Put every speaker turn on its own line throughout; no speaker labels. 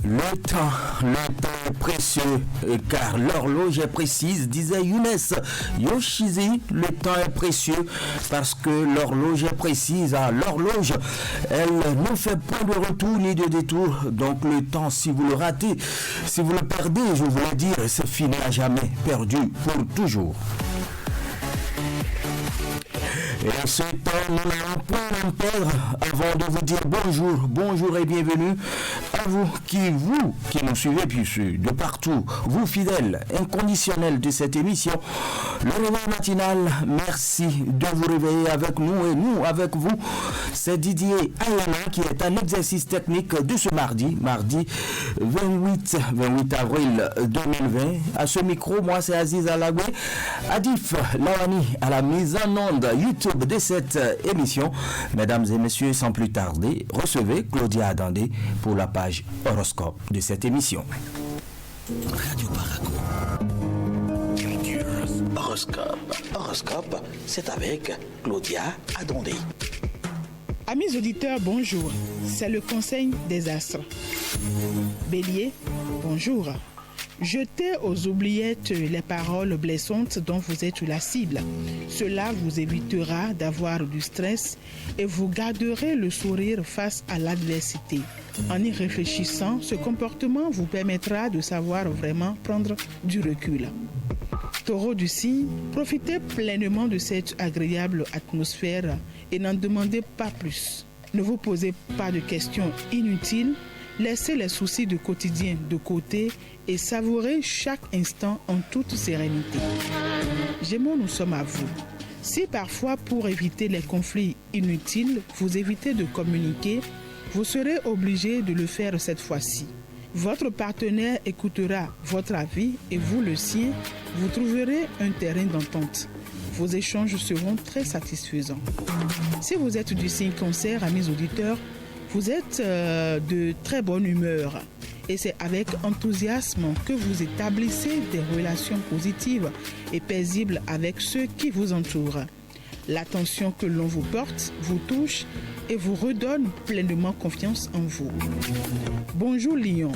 Le temps est précieux, car l'horloge est précise, disait Younes Yoshizi. Le temps est précieux parce que l'horloge est précise. L'horloge, elle ne fait pas de retour ni de détour. Donc le temps, si vous le ratez, si vous le perdez, je voulais dire, c'est fini à jamais, perdu pour toujours. Et ce temps, nous n'allons pas en perdre avant de vous dire bonjour et bienvenue à vous qui nous suivez, puis de partout, vous fidèles, inconditionnels de cette émission, le réveil matinal. Merci de vous réveiller avec nous et nous avec vous. C'est Didier Ayana qui est un exercice technique de ce mardi 28 avril 2020. À ce micro, moi c'est Aziz Alagwe, Adif Lawani à la mise en onde YouTube de cette émission. Mesdames et messieurs, sans plus tarder, recevez Claudia Adandé pour la page horoscope de cette émission.
Radio Paragon. Horoscope, c'est avec Claudia Adondé.
Amis auditeurs, bonjour. C'est le conseil des astres. Bélier, bonjour. Jetez aux oubliettes les paroles blessantes dont vous êtes la cible. Cela vous évitera d'avoir du stress et vous garderez le sourire face à l'adversité. En y réfléchissant, ce comportement vous permettra de savoir vraiment prendre du recul. Taureau du signe, profitez pleinement de cette agréable atmosphère et n'en demandez pas plus. Ne vous posez pas de questions inutiles. Laissez les soucis du quotidien de côté et savourez chaque instant en toute sérénité. Gémeaux, nous sommes à vous. Si parfois, pour éviter les conflits inutiles, vous évitez de communiquer, vous serez obligé de le faire cette fois-ci. Votre partenaire écoutera votre avis et vous le sien, vous trouverez un terrain d'entente. Vos échanges seront très satisfaisants. Si vous êtes du signe Cancer, amis auditeurs, vous êtes de très bonne humeur et c'est avec enthousiasme que vous établissez des relations positives et paisibles avec ceux qui vous entourent. L'attention que l'on vous porte vous touche et vous redonne pleinement confiance en vous. Bonjour Lion,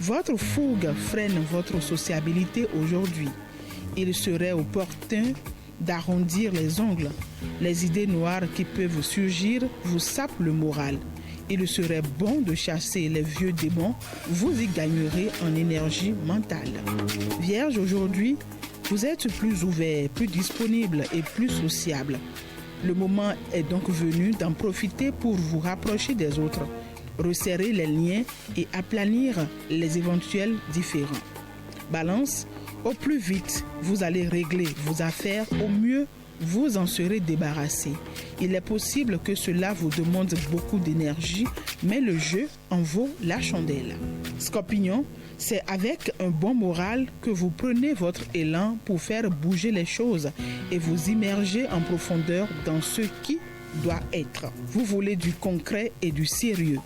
votre fougue freine votre sociabilité aujourd'hui. Il serait opportun d'arrondir les ongles. Les idées noires qui peuvent surgir vous sapent le moral. Il serait bon de chasser les vieux démons, vous y gagnerez en énergie mentale. Vierge, aujourd'hui, vous êtes plus ouvert, plus disponible et plus sociable. Le moment est donc venu d'en profiter pour vous rapprocher des autres, resserrer les liens et aplanir les éventuels différends. Balance, au plus vite, vous allez régler vos affaires, au mieux, vous en serez débarrassé. Il est possible que cela vous demande beaucoup d'énergie, mais le jeu en vaut la chandelle. Scorpion, c'est avec un bon moral que vous prenez votre élan pour faire bouger les choses et vous immerger en profondeur dans ce qui doit être. Vous voulez du concret et du sérieux.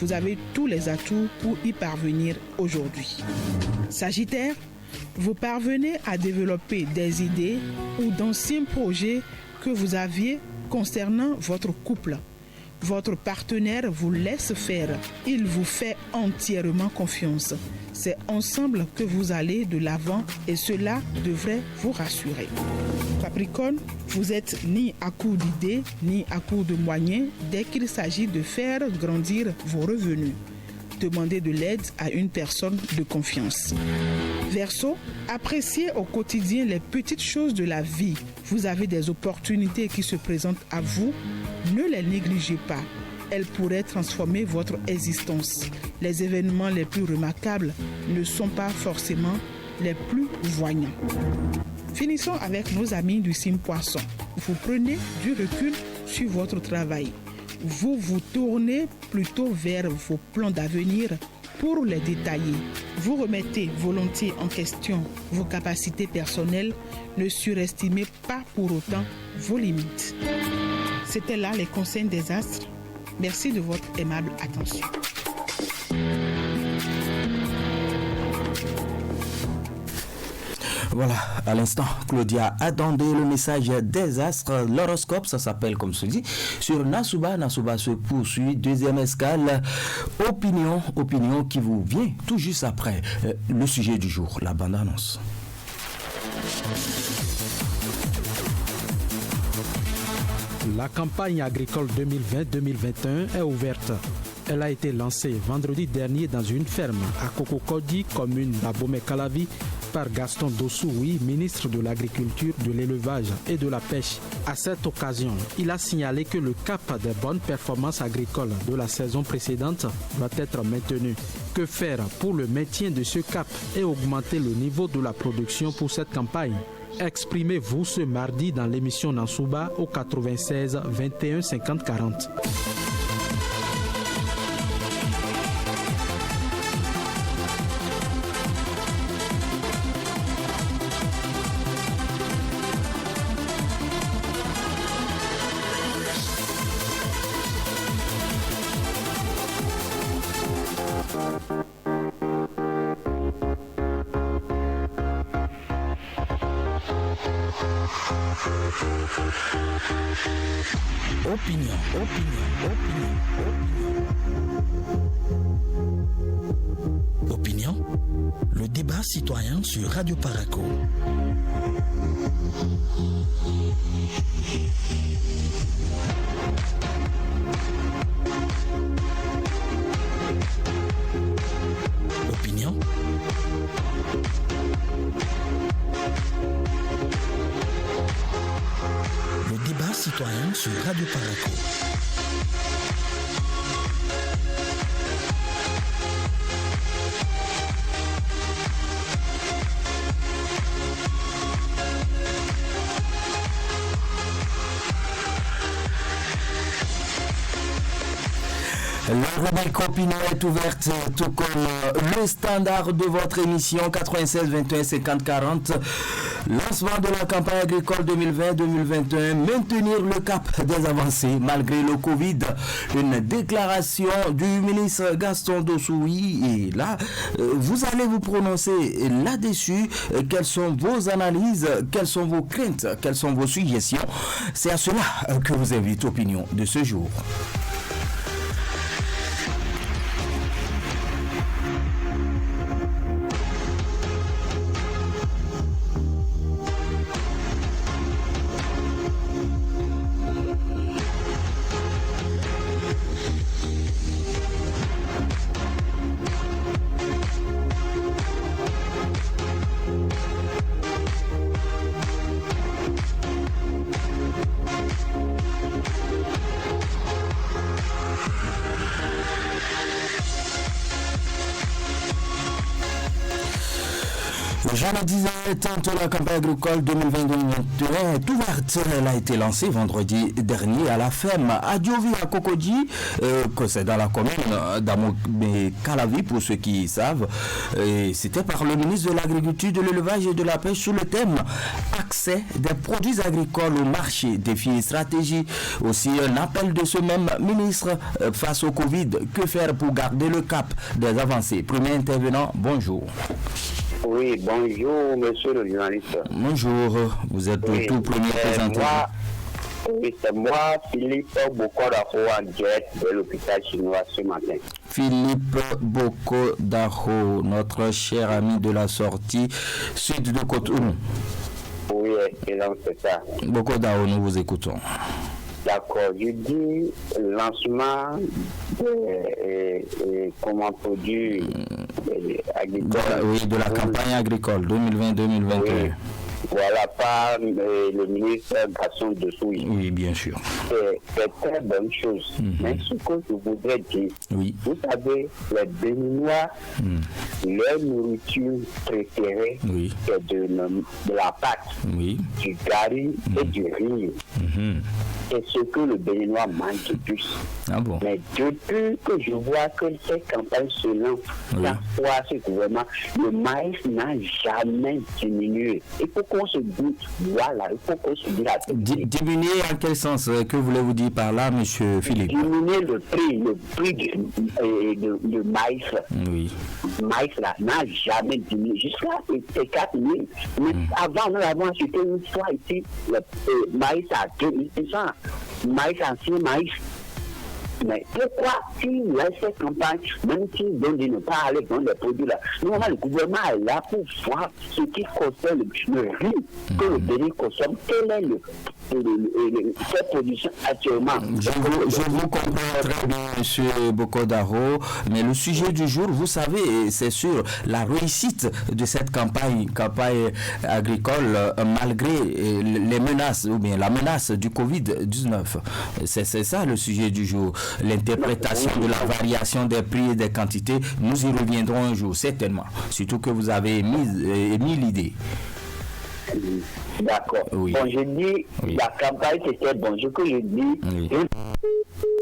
Vous avez tous les atouts pour y parvenir aujourd'hui. Sagittaire, vous parvenez à développer des idées ou d'anciens projets que vous aviez concernant votre couple. Votre partenaire vous laisse faire. Il vous fait entièrement confiance. C'est ensemble que vous allez de l'avant et cela devrait vous rassurer. Capricorne, vous êtes ni à court d'idées, ni à court de moyens dès qu'il s'agit de faire grandir vos revenus. Demandez de l'aide à une personne de confiance. Verseau, appréciez au quotidien les petites choses de la vie. Vous avez des opportunités qui se présentent à vous. Ne les négligez pas. Elles pourraient transformer votre existence. Les événements les plus remarquables ne sont pas forcément les plus voyants. Finissons avec nos amis du signe Poisson. Vous prenez du recul sur votre travail. Vous vous tournez plutôt vers vos plans d'avenir pour les détailler. Vous remettez volontiers en question vos capacités personnelles. Ne surestimez pas pour autant vos limites. C'était là les conseils des astres. Merci de votre aimable attention.
Voilà, à l'instant, Claudia Adondé, le message des astres, l'horoscope, ça s'appelle comme se dit, sur Nasouba. Nasouba se poursuit, deuxième escale, opinion qui vous vient tout juste après le sujet du jour, la bande-annonce.
La campagne agricole 2020-2021 est ouverte. Elle a été lancée vendredi dernier dans une ferme à Kokokodi, commune d'Abomey-Calavi, par Gaston Dossoui, ministre de l'Agriculture, de l'Élevage et de la Pêche. À cette occasion, il a signalé que le cap des bonnes performances agricoles de la saison précédente doit être maintenu. Que faire pour le maintien de ce cap et augmenter le niveau de la production pour cette campagne? Exprimez-vous ce mardi dans l'émission Nansouba au 96 21 50 40.
Opinion, le débat citoyen sur Radio Paraco. Opinion. Le débat citoyen sur Radio Paraco.
La rubrique opinion est ouverte, tout comme le standard de votre émission 96 21 50 40. Lancement de la campagne agricole 2020-2021, maintenir le cap des avancées malgré le Covid. Une déclaration du ministre Gaston Dossoui. Et là, vous allez vous prononcer là-dessus. Quelles sont vos analyses, quelles sont vos craintes, quelles sont vos suggestions? C'est à cela que vous invite Opinion de ce jour. Je le disais, tantôt la campagne agricole 2020-2021 est ouverte. Elle a été lancée vendredi dernier à la ferme à Diovi à Kokodi, que c'est dans la commune d'Abomey-Calavi pour ceux qui savent. Et c'était par le ministre de l'Agriculture, de l'Élevage et de la Pêche sur le thème accès des produits agricoles au marché, défis et stratégies. Aussi un appel de ce même ministre face au Covid. Que faire pour garder le cap des avancées? Premier intervenant, bonjour.
Oui, bonjour, monsieur le journaliste.
Bonjour, vous êtes le tout premier présenté.
Oui, c'est moi, Philippe Boko-Daho, en direct de l'hôpital chinois ce matin.
Philippe Boko-Daho, notre cher ami de la sortie sud de Cotonou.
Oui, excellent, c'est ça.
Boko-Daho, nous vous écoutons.
D'accord, je dis lancement comment produire
agricoles. De la campagne agricole 2020-2021.
Oui. Voilà, par le ministre Gaston Dossoui.
Oui, bien sûr.
C'est très bonne chose. Mais ce que je voudrais dire, vous savez, les Béninois, leur nourriture préférée, c'est de la pâte, du gari et du riz. C'est ce que le Béninois mange le plus.
Ah bon? Mais
depuis que je vois que cette campagne se lance, la fois ce gouvernement, le maïs n'a jamais diminué. Il faut que qu'on se dise, voilà, il faut qu'on se dise la vérité.
Diminuer en quel sens? Que voulez-vous dire par là, monsieur Philippe?
Diminuer le prix de maïs.
Oui.
Maïs là n'a jamais diminué. Jusqu'à 4 000. Mais avant, nous avons acheté une fois ici le maïs à 2600. Maïs ancien, maïs. Mais pourquoi s'il y a cette campagne, même s'ils donnent de ne pas aller dans les produits là, normalement le gouvernement est là pour voir ce qui concerne le riz que le pays consomme, quel est cette production actuellement.
Je vous comprends très bien, M. Bokodaro, mais le sujet du jour, vous savez, c'est sur la réussite de cette campagne agricole malgré les menaces, ou bien la menace du Covid-19. C'est ça le sujet du jour. L'interprétation de la variation des prix et des quantités, nous y reviendrons un jour, certainement. Surtout que vous avez émis l'idée.
D'accord.
Oui.
Bon, je dis, la campagne c'était bon. Ce que je dis.
Oui.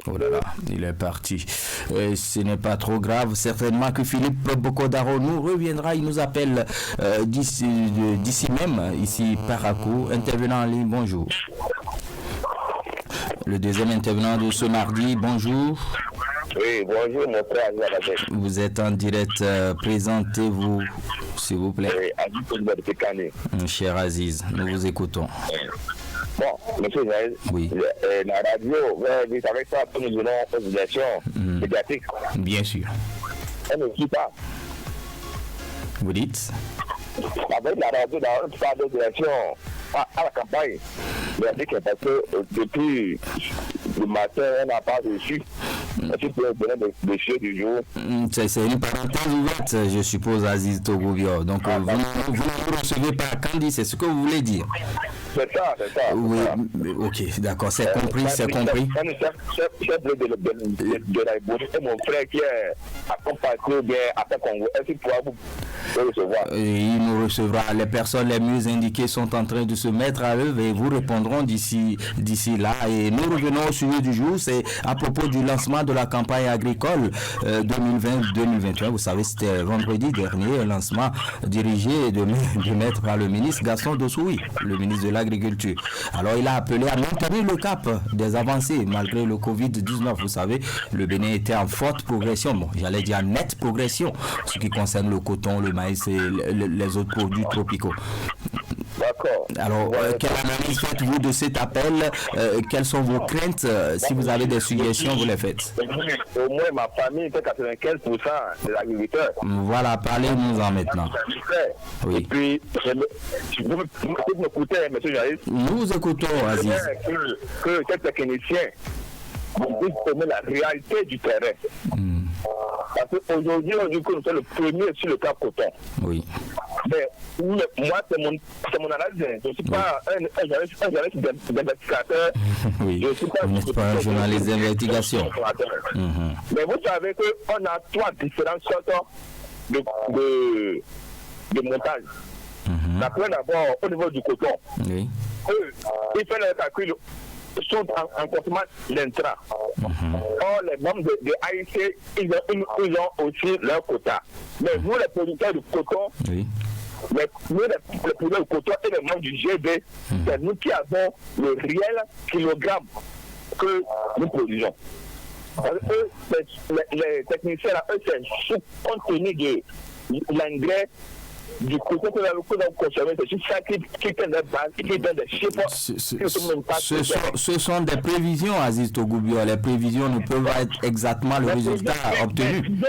Oh là là, il est parti. Ce n'est pas trop grave. Certainement que Philippe Bokodaro nous reviendra. Il nous appelle d'ici même, ici Parakou. Intervenant en ligne, bonjour. Le deuxième intervenant de ce mardi, bonjour.
Oui, bonjour mon frère.
Vous êtes en direct, présentez-vous s'il vous plaît. Cher Aziz, nous vous écoutons.
Bon, monsieur Jaël,
oui.
La radio, vous savez ça, nous donnons aux élections médiatiques.
Bien sûr.
Elle ne suit pas.
Vous dites?
Avec la radio, on parle des élections à la campagne. Mais parce que depuis le matin, on n'a pas reçu. Est-ce que vous pouvez donner des chiffres du jour?
C'est une parenthèse ouverte, je suppose, Aziz Togobio. Donc, vous ne recevez pas Kandi, c'est ce que vous voulez dire?
C'est ça.
Oui, ok, d'accord, c'est compris.
Chef de la Bouche, c'est mon frère qui est accompagné bien après Congo. Est-ce qu'il pourra vous recevoir?
Il nous recevra. Les personnes les mieux indiquées sont en train de se mettre à l'œuvre et vous répondront d'ici là. Et nous revenons au sujet du jour, c'est à propos du lancement de la campagne agricole 2020-2021. Vous savez, c'était vendredi dernier, un lancement dirigé de maître par le ministre Gaston Dossoui, le ministre de l'Agriculture. Alors, il a appelé à maintenir le cap des avancées malgré le Covid-19. Vous savez, le Bénin était en forte progression, bon, j'allais dire nette progression, ce qui concerne le coton, le maïs et les autres produits tropicaux.
D'accord.
Alors, quelle analyse faites-vous de cet appel? Quelles sont vos craintes? Si vous avez des suggestions, vous les faites.
Au moins, ma famille fait 95% des agriculteurs.
Voilà, parlez-nous-en maintenant. Oui.
Et puis, vous m'écoutez, M. Jaïs?
Nous vous écoutons, Aziz.
Que ces techniciens puissent connaître la réalité du terrain. Parce qu'aujourd'hui, on dit que nous sommes le premier sur le cap coton.
Oui.
Mais moi, c'est mon analyse. Je ne suis pas un journaliste d'investigateur.
Oui. Vous n'êtes pas un journaliste d'investigation.
Mais vous savez qu'on a 3 différentes sortes de montage. La première, d'abord, au niveau du coton.
Oui.
Eux, ils font le calcul, sont en consommant l'intra. Or, les membres de AIC, ils ont aussi leur quota. Mais nous, les producteurs de coton,
oui.
Nous, les producteurs de coton et les membres du GB, c'est nous qui avons le réel kilogramme que nous produisons. Eux, les techniciens, là, eux, c'est sous compte tenu de l'engrais du coton que nous consommons, c'est juste ça qui donne des bases, qui donne des chiffres.
Ce sont des prévisions, Aziz Togoubio. Les prévisions ne peuvent pas être exactement le résultat obtenu.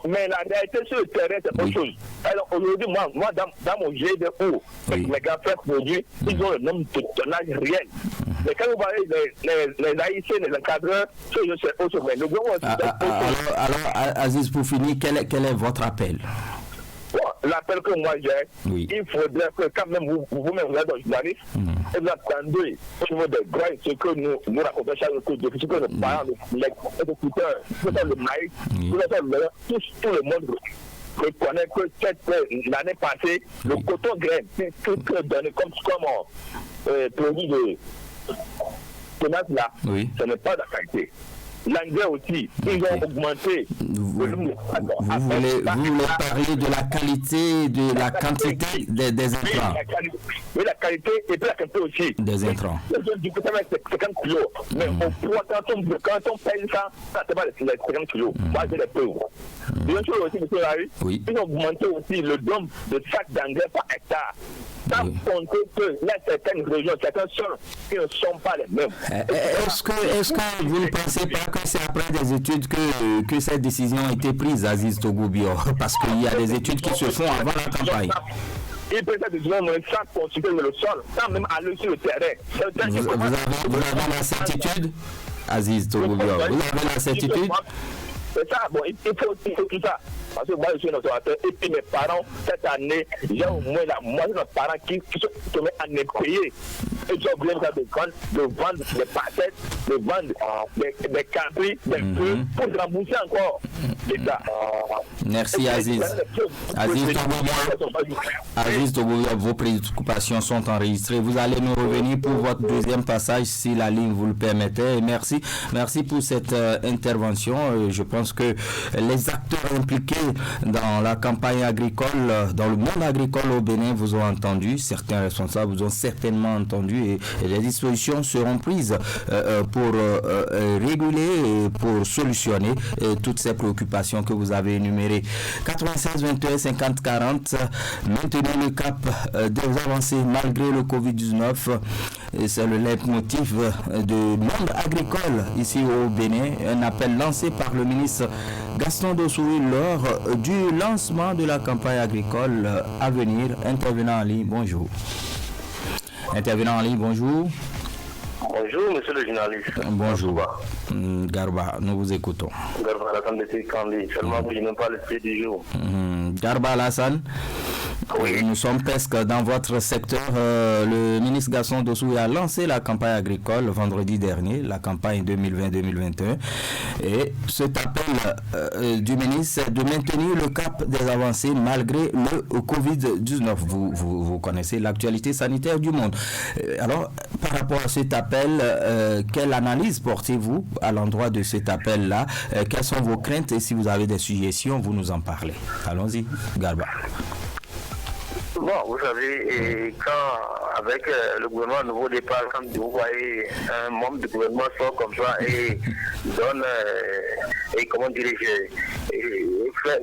Mais la réalité sur le terrain, c'est autre chose. Alors aujourd'hui, moi dans mon GDO, mes gars frères produits, ils ont le nombre de tonnages réel. Mais quand vous voyez les AIC, les encadreurs, c'est autre chose.
Alors, Aziz, pour finir, quel est votre appel?
L'appel que moi j'ai, il faudrait que quand même vous-même vous êtes un journaliste, et vous attendez au niveau des droits, ce que nous racontons chaque jour, ce que nos parents, les écouteurs, le maïs, tout le monde reconnaît que l'année passée, le coton graine, que donné comme produit de tomate là, ce n'est pas de la qualité. l'engrais aussi, ils ont augmenté.
Vous voulez parler de la qualité, de la quantité des intrants.
Oui, la qualité et puis la quantité aussi.
Des intrants.
Du coup, ça va être 50 kilos. Mais quand on paye ça, c'est pas les 50 kilos. Moi, c'est les pauvres. Bien sûr aussi, M. Larry, ils ont augmenté aussi le nombre de sacs d'engrais par hectare. Sans compter qu'il y a certaines régions, certains sols qui ne sont pas les mêmes.
Est-ce que vous ne pensez pas que c'est après des études que cette décision a été prise, Aziz Togo-Bio? Parce qu'il y a des études qui se font avant la campagne.
Il peut être disons, sans consulter le sol, sans même aller sur le terrain.
Vous avez la certitude, Aziz Togo-Bio? Vous avez la certitude?
C'est ça, bon, il faut tout ça. Parce que moi, je suis un observateur. Et puis mes parents, cette année, j'ai au moins la moitié de mes parents qui sont tombés en impayés. Et j'ai oublié de vendre des pâtes, de vendre des cabris, des feux, pour se rembourser encore. C'est ça.
Merci, Aziz. Aziz Togo, vos préoccupations sont enregistrées. Vous allez nous revenir pour votre deuxième passage si la ligne vous le permettait. Merci pour cette intervention. Je pense que les acteurs impliqués dans la campagne agricole, dans le monde agricole au Bénin, vous ont entendu. Certains responsables vous ont certainement entendu et les dispositions seront prises pour réguler et pour solutionner toutes ces préoccupations que vous avez énumérées. 96 21 50 40, maintenir le cap des avancées malgré le Covid-19. C'est le leitmotiv du monde agricole ici au Bénin. Un appel lancé par le ministre Gaston Dossoui lors du lancement de la campagne agricole à venir. Intervenant en ligne, bonjour. Intervenant en ligne, bonjour.
Bonjour, monsieur le journaliste.
Bonjour. Garba, nous vous écoutons.
Garba Alassane de Kandi, seulement que je n'ai pas le pied du jour.
Garba Alassane, oui. Nous sommes presque dans votre secteur. Le ministre Gaston Dossoui a lancé la campagne agricole vendredi dernier, la campagne 2020-2021. Et cet appel du ministre, c'est de maintenir le cap des avancées malgré le Covid-19. Vous connaissez l'actualité sanitaire du monde. Alors, par rapport à cet appel, quelle analyse portez-vous à l'endroit de cet appel-là? Quelles sont vos craintes et si vous avez des suggestions, vous nous en parlez. Allons-y, Garba.
Bon, vous savez, quand avec le gouvernement Nouveau Départ, quand vous voyez un membre du gouvernement sort comme ça et donne, et comment dirais-je,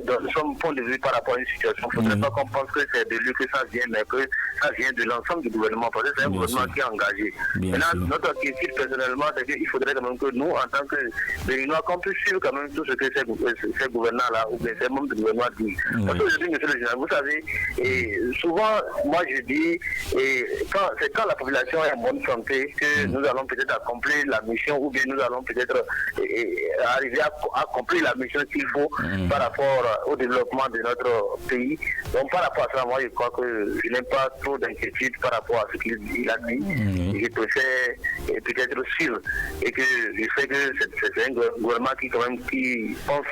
donne son point de vue par rapport à une situation, il ne faudrait pas qu'on pense que c'est de lui que ça vient, mais que ça vient de l'ensemble du gouvernement, parce que c'est un gouvernement qui est engagé. Maintenant, notre inquiétude personnellement, c'est qu'il faudrait quand même que nous, en tant que Béninois, qu'on puisse suivre quand même tout ce que ces gouvernants-là, ou bien ces membres du gouvernement disent. Parce que je dis, monsieur le général, vous savez, et souvent, moi je dis, c'est quand la population est en bonne santé que nous allons peut-être accomplir la mission, ou bien nous allons peut-être arriver à accomplir la mission qu'il faut par rapport au développement de notre pays. Donc par rapport à ça, moi je crois que je n'ai pas trop d'inquiétude par rapport à ce qu'il a dit. Je préfère peut-être suivre et que je sais que c'est un gouvernement qui pense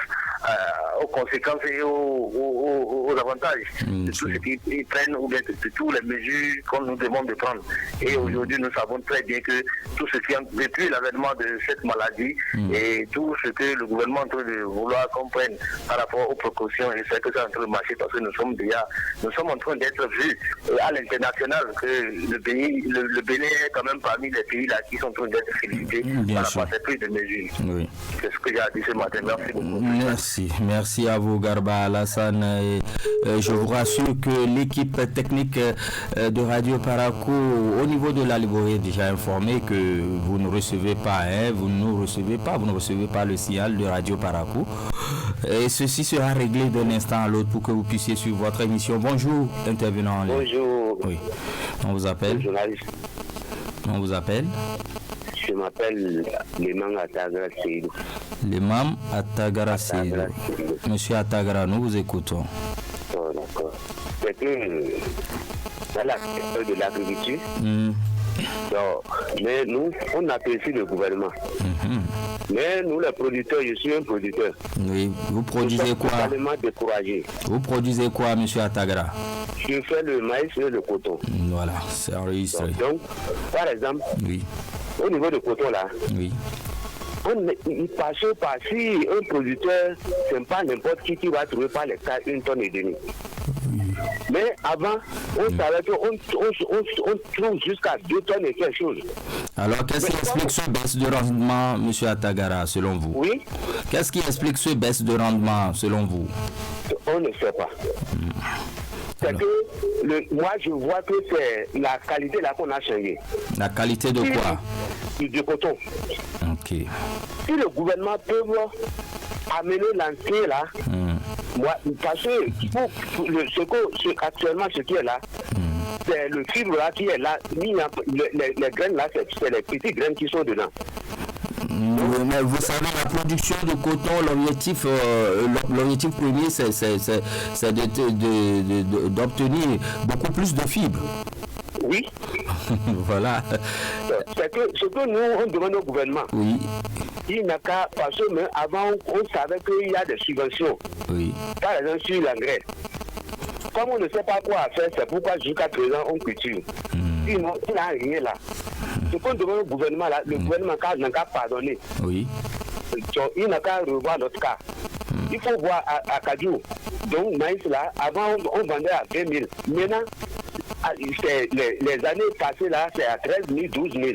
aux conséquences et aux avantages de tout ce qu'ils prennent ou bien de toutes les mesures qu'on nous demande de prendre. Et aujourd'hui, nous savons très bien que tout ce qui est depuis l'avènement de cette maladie et tout ce que le gouvernement est en train de vouloir qu'on prenne par rapport aux précautions, je sais que c'est en train de marcher parce que nous sommes en train d'être vus à l'international que le Bénin est quand même parmi les pays là qui sont en train d'être félicités par rapport à cette prise de mesures. Oui. C'est ce que j'ai à dire ce matin. Merci beaucoup.
Merci à vous, Garba Alassane. Je vous rassure que l'équipe technique de Radio Parakou, au niveau de la Librairie, est déjà informée que vous ne recevez pas, vous ne recevez pas le signal de Radio Parakou. Et ceci sera réglé d'un instant à l'autre pour que vous puissiez suivre votre émission. Bonjour, intervenant en ligne.
Bonjour.
Oui. On vous appelle. On vous appelle.
Je m'appelle Limam Atagara Seydou.
Limam Atagara Seydou. Monsieur Atagara, nous vous écoutons.
Oh, d'accord. C'est que dans la question de l'agriculture, mais nous, on apprécie le gouvernement. Mais nous, les producteurs, je suis un producteur.
Oui, vous produisez quoi?
Totalement découragé.
Vous produisez quoi, monsieur Atagara?
Je fais le maïs et le coton.
Voilà, c'est enregistré.
Donc, par exemple, au niveau du coton là, on Parce que si un producteur, c'est pas n'importe qui va trouver par l'hectare 1,5 tonne. Mais avant, on savait qu'on trouve jusqu'à 2 tonnes et quelque chose.
Alors, qu'est-ce qui explique ce baisse de rendement, M. Atagara, selon vous?
Oui.
Qu'est-ce qui explique ce baisse de rendement, selon vous?
On ne sait pas. C'est que moi, je vois que c'est la qualité là qu'on a changé.
La qualité de quoi?
Du coton.
Ok.
Si le gouvernement peut amener l'entrée là, moi, parce que actuellement, ce qui est là, c'est le fibre là qui est là, les graines là, c'est les petites graines qui sont dedans.
Mais vous savez, la production de coton, l'objectif premier, c'est d'obtenir beaucoup plus de fibres.
Oui.
Voilà.
C'est que ce que nous, on demande au gouvernement.
Oui.
Il n'a qu'à, parce que même avant, on savait qu'il y a des subventions.
Oui.
Par exemple, sur l'engrais. Comme on ne sait pas quoi faire, c'est pourquoi jusqu'à présent, on cultive. Il n'a rien là. Ce qu'on demande au gouvernement, là, le gouvernement n'a qu'à pardonner.
Oui.
Il n'a qu'à revoir notre cas. Il faut voir à Kadiou. Donc, maïs là, avant, on vendait à 20 000. Maintenant, les années passées là, c'est à 13 000, 12 000.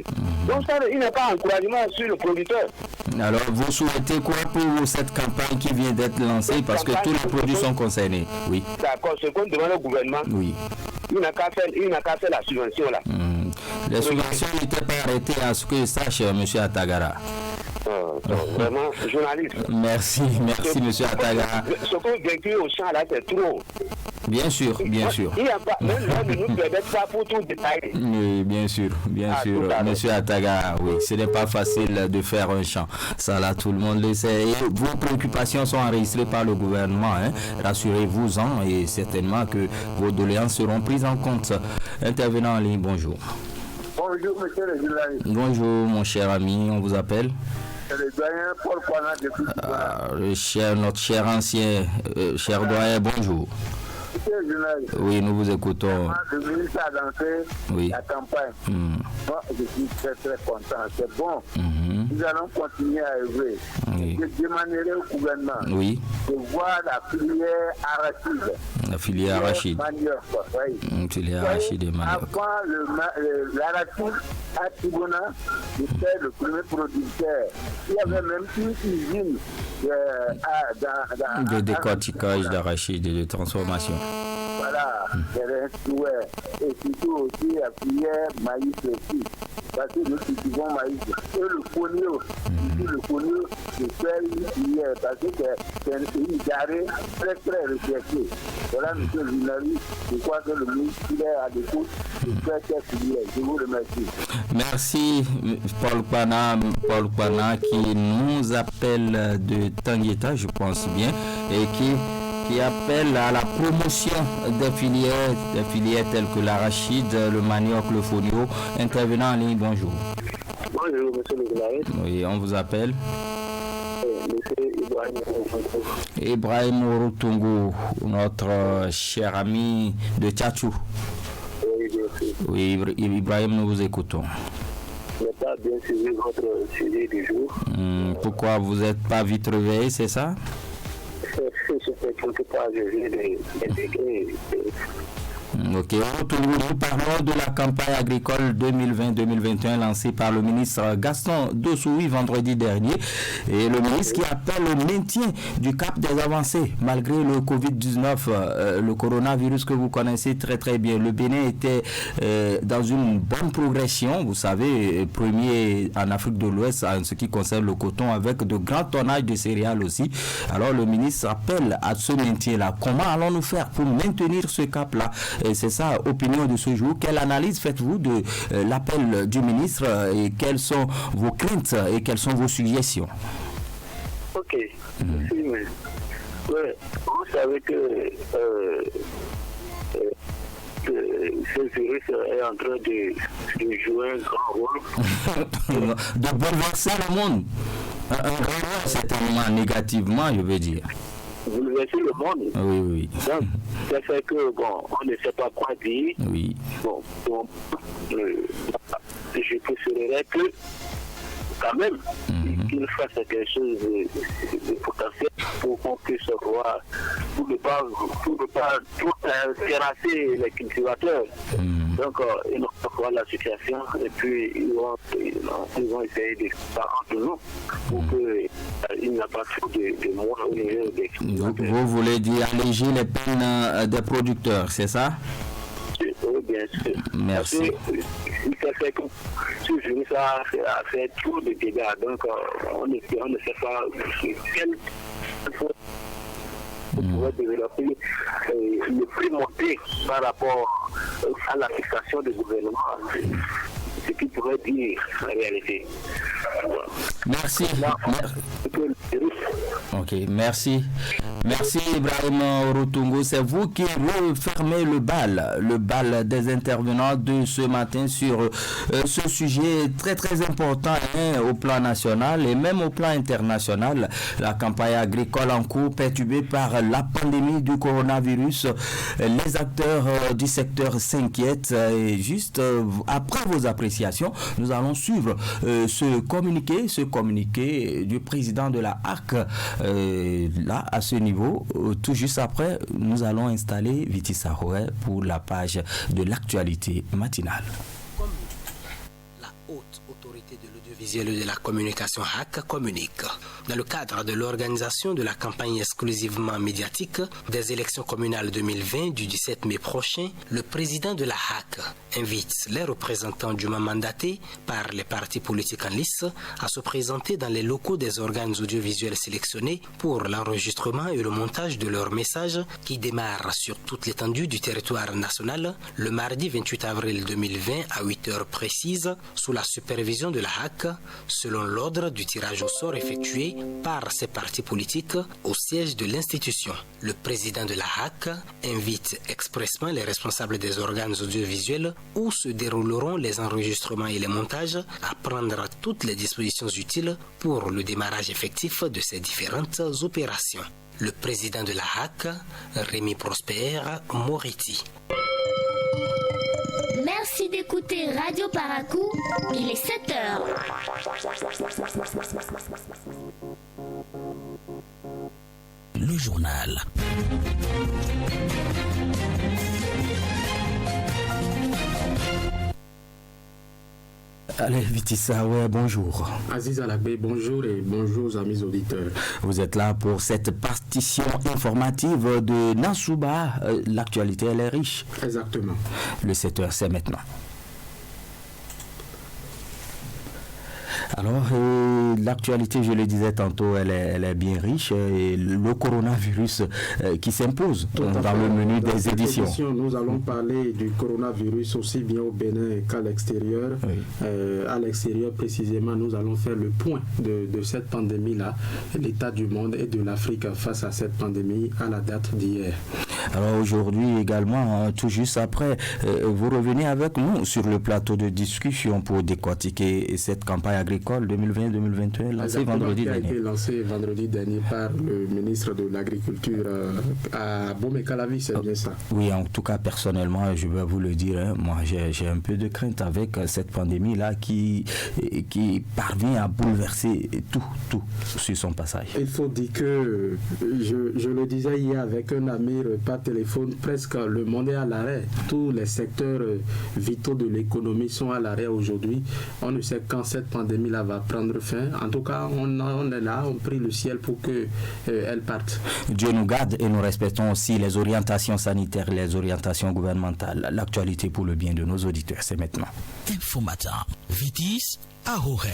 Donc, ça, il n'y a pas d'encouragement sur le producteur.
Alors, vous souhaitez quoi pour cette campagne qui vient d'être lancée? Parce que tous les produits sont concernés. Oui.
D'accord, ce qu'on demande au gouvernement.
Oui.
Il n'a qu'à faire la subvention là.
Les subventions n'étaient pas arrêtées à ce que je sache, M. Atagara.
Vraiment, journaliste.
Merci, M. Atagara.
Ce qu'on véhicule au champ là, c'est trop.
Bien sûr.
Il n'y a pas, même là, ne nous permet pas pour tout détailler.
Oui, bien sûr. M. Atagara, oui, ce n'est pas facile de faire un champ. Ça là, tout le monde le sait. Et vos préoccupations sont enregistrées par le gouvernement. Rassurez-vous-en et certainement que vos doléances seront prises en compte. Intervenant en ligne, bonjour.
Bonjour, monsieur le journaliste.
Bonjour, mon cher ami, on vous appelle?
C'est le doyen Paul Kwana depuis
notre cher ancien, cher doyen, bonjour.
Monsieur le journaliste.
Oui, nous vous écoutons.
Le ministre a lancé la campagne. Moi, je suis très très content. C'est bon. Nous allons continuer à œuvrer. Je demanderai au gouvernement de voir la filière arachide.
La filière arachide.
Manioc,
filière arachide et manioc.
Avant l'arachide à Tibona, c'était le premier producteur. Il y avait même une usine
de décortiquage d'arachide et de transformation.
Voilà, c'est un souhait. Et surtout aussi la filière maïs aussi. Parce que nous cultivons maïs. Et le fonio, le fonio, je fais une filière. Parce que c'est une garée très très recherchée. Voilà, monsieur le journaliste, je crois que le ministre est à l'écoute de faire cette filière. Je vous remercie.
Merci, Paul Kwana qui nous appelle de Tangueta, je pense bien, et qui appelle à la promotion des filières telles que l'arachide, le manioc, le fonio. Intervenant en ligne, bonjour.
Bonjour, monsieur le journaliste.
Oui, on vous appelle?
Monsieur
Ibrahim Orotungu, notre cher ami de Tchatchou. Oui, Ibrahim, nous vous écoutons.
Je n'ai pas bien suivi votre sujet du jour.
Pourquoi vous n'êtes pas vite réveillé, c'est ça?
Je fais quelque part, je viens d'intégrer.
Ok, nous parlons de la campagne agricole 2020-2021 lancée par le ministre Gaston Dossoui vendredi dernier. Et le ministre qui appelle au maintien du cap des avancées malgré le Covid-19, le coronavirus que vous connaissez très très bien. Le Bénin était dans une bonne progression, vous savez, premier en Afrique de l'Ouest en ce qui concerne le coton avec de grands tonnages de céréales aussi. Alors le ministre appelle à ce maintien-là. Comment allons-nous faire pour maintenir ce cap-là? C'est ça, opinion de ce jour. Quelle analyse faites-vous de l'appel du ministre et quelles sont vos craintes et quelles sont vos suggestions?
Ok. Merci, mais vous savez que ce virus est en train de jouer un grand rôle.
De bouleverser le monde. Un grand rôle, certainement, négativement, je veux dire.
Bouleverser le monde.
Oui.
Donc, ça fait que, on ne sait pas quoi dire.
Oui.
Je préférerais que, quand même,
qu'il fasse quelque chose de potentiel pour qu'on puisse voir, pour ne pas tout terrasser les cultivateurs. Donc, ils vont voir la situation et puis ils vont essayer de s'arranger de nous pour qu'il n'y a pas trop de mois au niveau des cultivateurs.
Vous voulez dire alléger les peines des producteurs, c'est ça?
Oui, bien sûr.
Merci.
Parce que ça a fait trop de dégâts. Donc, on ne sait pas quel pour développer le prix monté par rapport à la fixation du gouvernement. Ce qui pourrait dire en réalité.
Merci. Ok, merci. Merci Ibrahim Routoungo. C'est vous qui refermez le bal des intervenants de ce matin sur ce sujet très très important au plan national et même au plan international. La campagne agricole en cours perturbée par la pandémie du coronavirus. Les acteurs du secteur s'inquiètent et juste après vos appréciations, nous allons suivre ce communiqué du président de la HAC. Là, à ce niveau, tout juste après, nous allons installer Viti Sahoe pour la page de l'actualité matinale.
Comme la haute autorité de l'audiovisuel et de la communication HAC communique. Dans le cadre de l'organisation de la campagne exclusivement médiatique des élections communales 2020 du 17 mai prochain, le président de la HAC invite les représentants dûment mandatés par les partis politiques en lice à se présenter dans les locaux des organes audiovisuels sélectionnés pour l'enregistrement et le montage de leurs messages qui démarrent sur toute l'étendue du territoire national le mardi 28 avril 2020 à 8 heures précises sous la supervision de la HAC selon l'ordre du tirage au sort effectué par ces partis politiques au siège de l'institution. Le président de la HAC invite expressément les responsables des organes audiovisuels où se dérouleront les enregistrements et les montages à prendre toutes les dispositions utiles pour le démarrage effectif de ces différentes opérations. Le président de la HAC, Rémi Prosper Moriti.
Merci d'écouter Radio Paracou, il est 7 heures.
Le journal.
Allez, Vitissa, ouais, bonjour.
Aziz Alakbe, bonjour et bonjour aux amis auditeurs.
Vous êtes là pour cette partition informative de Nansouba. L'actualité, elle est riche.
Exactement.
Le 7h, c'est maintenant. Alors, l'actualité, je le disais tantôt, elle est bien riche. Et le coronavirus qui s'impose dans le menu des éditions.
Nous allons parler du coronavirus aussi bien au Bénin qu'à l'extérieur. Oui. À l'extérieur, précisément, nous allons faire le point de cette pandémie-là, l'état du monde et de l'Afrique face à cette pandémie à la date d'hier.
Alors aujourd'hui également, tout juste après, vous revenez avec nous sur le plateau de discussion pour décortiquer cette campagne agricole 2020-2021 lancée vendredi dernier.
Qui a été lancée vendredi dernier par le ministre de l'Agriculture à Bomé-Calavi, c'est bien ça?
Oui, en tout cas personnellement, je vais vous le dire, moi j'ai un peu de crainte avec cette pandémie-là qui parvient à bouleverser tout sur son passage.
Il faut dire que, je le disais hier avec un ami par téléphone, presque le monde est à l'arrêt. Tous les secteurs vitaux de l'économie sont à l'arrêt aujourd'hui. On ne sait quand cette pandémie-là va prendre fin. En tout cas, on est là, on prie le ciel pour qu'elle parte.
Dieu nous garde et nous respectons aussi les orientations sanitaires, les orientations gouvernementales. L'actualité pour le bien de nos auditeurs, c'est maintenant.
Info Matin, Vitis à Roré.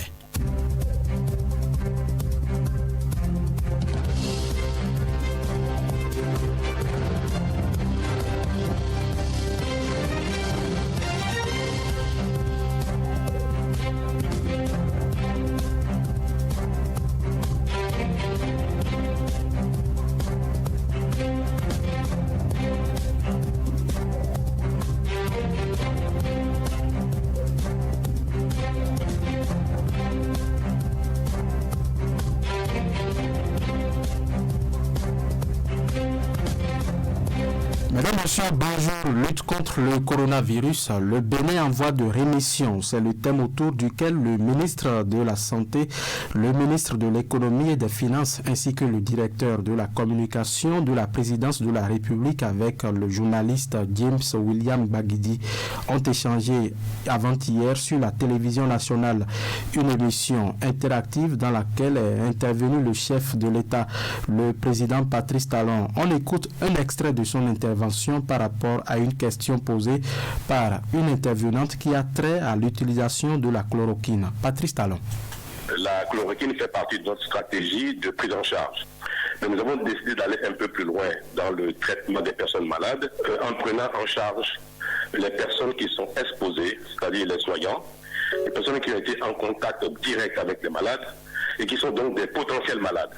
Mesdames, Messieurs, bonjour. Lutte contre le coronavirus, le Bénin en voie de rémission. C'est le thème autour duquel le ministre de la Santé, le ministre de l'Économie et des Finances ainsi que le directeur de la communication de la présidence de la République avec le journaliste James William Baguidi ont échangé avant-hier sur la télévision nationale. Une émission interactive dans laquelle est intervenu le chef de l'État, le président Patrice Talon. On écoute un extrait de son intervention par rapport à une question posée par une intervenante qui a trait à l'utilisation de la chloroquine. Patrice Talon.
La chloroquine fait partie de notre stratégie de prise en charge. Mais nous avons décidé d'aller un peu plus loin dans le traitement des personnes malades en prenant en charge les personnes qui sont exposées, c'est-à-dire les soignants, les personnes qui ont été en contact direct avec les malades et qui sont donc des potentiels malades.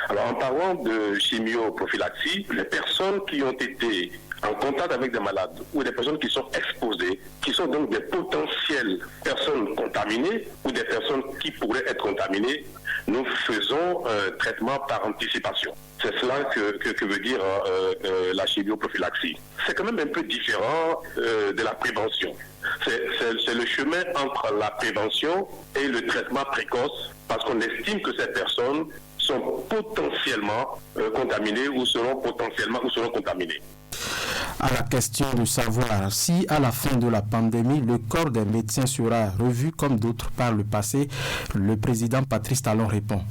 Alors, en parlant de chimioprophylaxie, les personnes qui ont été en contact avec des malades ou des personnes qui sont exposées, qui sont donc des potentielles personnes contaminées ou des personnes qui pourraient être contaminées, nous faisons un traitement par anticipation. C'est cela que veut dire la chimioprophylaxie. C'est quand même un peu différent de la prévention. C'est le chemin entre la prévention et le traitement précoce parce qu'on estime que ces personnes sont potentiellement contaminés ou seront contaminés.
À la question de savoir si à la fin de la pandémie, le corps des médecins sera revu comme d'autres par le passé, le président Patrice Talon répond.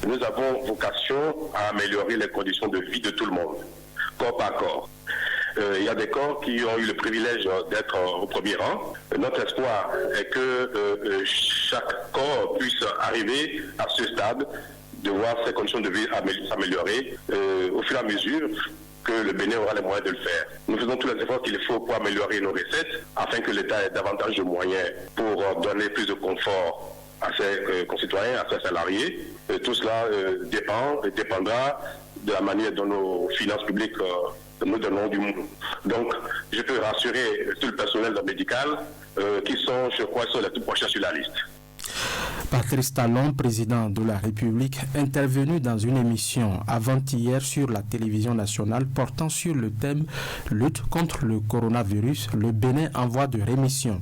Nous avons vocation à améliorer les conditions de vie de tout le monde, corps par corps. Il y a des corps qui ont eu le privilège d'être au premier rang. Notre espoir est que chaque corps puisse arriver à ce stade de voir ses conditions de vie s'améliorer au fur et à mesure que le Bénin aura les moyens de le faire. Nous faisons tous les efforts qu'il faut pour améliorer nos recettes afin que l'État ait davantage de moyens pour donner plus de confort à ses concitoyens, à ses salariés. Tout cela dépendra de la manière dont nos finances publiques nous donnons du monde. Donc, je peux rassurer tout le personnel médical qui sont, je crois, les tout prochains sur la liste.
Patrice Talon, président de la République, intervenu dans une émission avant-hier sur la télévision nationale portant sur le thème « Lutte contre le coronavirus, le Bénin en voie de rémission ».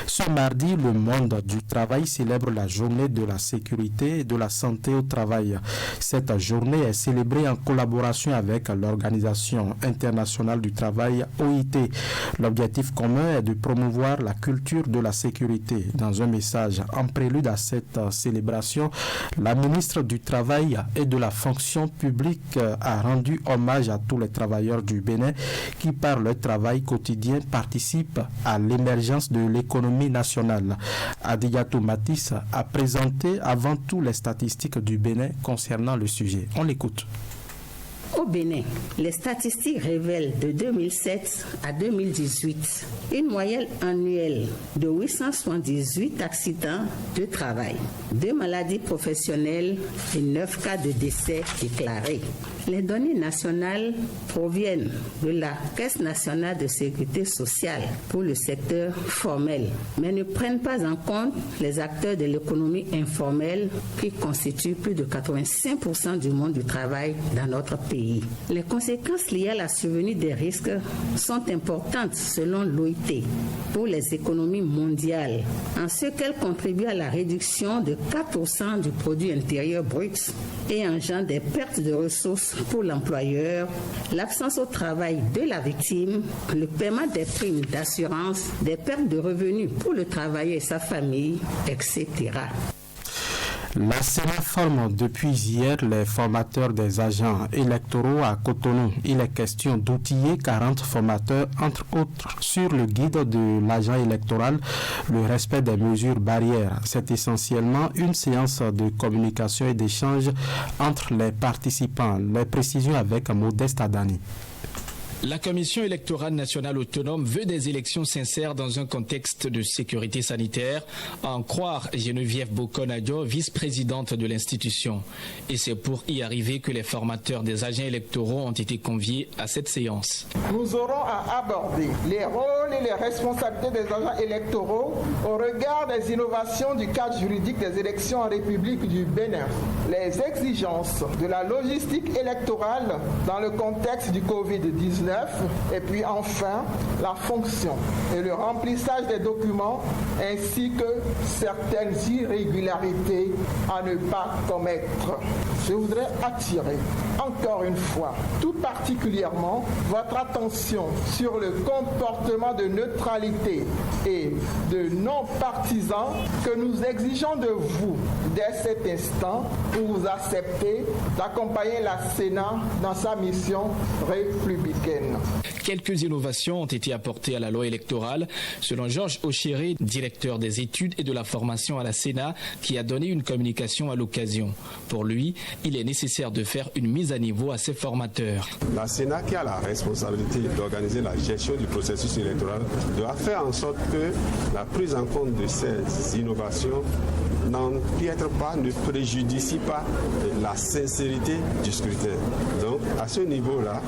Ce mardi, le monde du travail célèbre la journée de la sécurité et de la santé au travail. Cette journée est célébrée en collaboration avec l'Organisation internationale du travail, OIT. L'objectif commun est de promouvoir la culture de la sécurité. Dans un message en prélude à cette célébration, la ministre du Travail et de la fonction publique a rendu hommage à tous les travailleurs du Bénin qui, par leur travail quotidien, participent à l'émergence de l'économie nationale. Adigatou Matisse a présenté avant tout les statistiques du Bénin concernant le sujet. On l'écoute.
Au Bénin, les statistiques révèlent de 2007 à 2018 une moyenne annuelle de 878 accidents de travail, 2 maladies professionnelles et 9 cas de décès déclarés. Les données nationales proviennent de la Caisse nationale de sécurité sociale pour le secteur formel, mais ne prennent pas en compte les acteurs de l'économie informelle qui constituent plus de 85% du monde du travail dans notre pays. Les conséquences liées à la survenue des risques sont importantes selon l'OIT pour les économies mondiales, en ce qu'elles contribuent à la réduction de 4% du produit intérieur brut et engendrent des pertes de ressources pour l'employeur, l'absence au travail de la victime, le paiement des primes d'assurance, des pertes de revenus pour le travailleur et sa famille, etc.
La Sénat forme depuis hier les formateurs des agents électoraux à Cotonou. Il est question d'outiller 40 formateurs, entre autres, sur le guide de l'agent électoral, le respect des mesures barrières. C'est essentiellement une séance de communication et d'échange entre les participants. Les précisions avec Modeste Adani.
La Commission électorale nationale autonome veut des élections sincères dans un contexte de sécurité sanitaire, à en croire Geneviève Bokonadio, vice-présidente de l'institution. Et c'est pour y arriver que les formateurs des agents électoraux ont été conviés à cette séance.
Nous aurons à aborder les rôles et les responsabilités des agents électoraux au regard des innovations du cadre juridique des élections en République du Bénin, les exigences de la logistique électorale dans le contexte du Covid-19, et puis enfin la fonction et le remplissage des documents ainsi que certaines irrégularités à ne pas commettre. Je voudrais attirer encore une fois tout particulièrement votre attention sur le comportement de neutralité et de non-partisan que nous exigeons de vous dès cet instant pour vous accepter d'accompagner la Sénat dans sa mission républicaine.
Quelques innovations ont été apportées à la loi électorale, selon Georges Ochéré, directeur des études et de la formation à la Sénat, qui a donné une communication à l'occasion. Pour lui, il est nécessaire de faire une mise à niveau à ses formateurs.
La Sénat, qui a la responsabilité d'organiser la gestion du processus électoral, doit faire en sorte que la prise en compte de ces innovations n'empiètre pas, ne préjudicie pas la sincérité du scrutin. Donc, à ce niveau-là,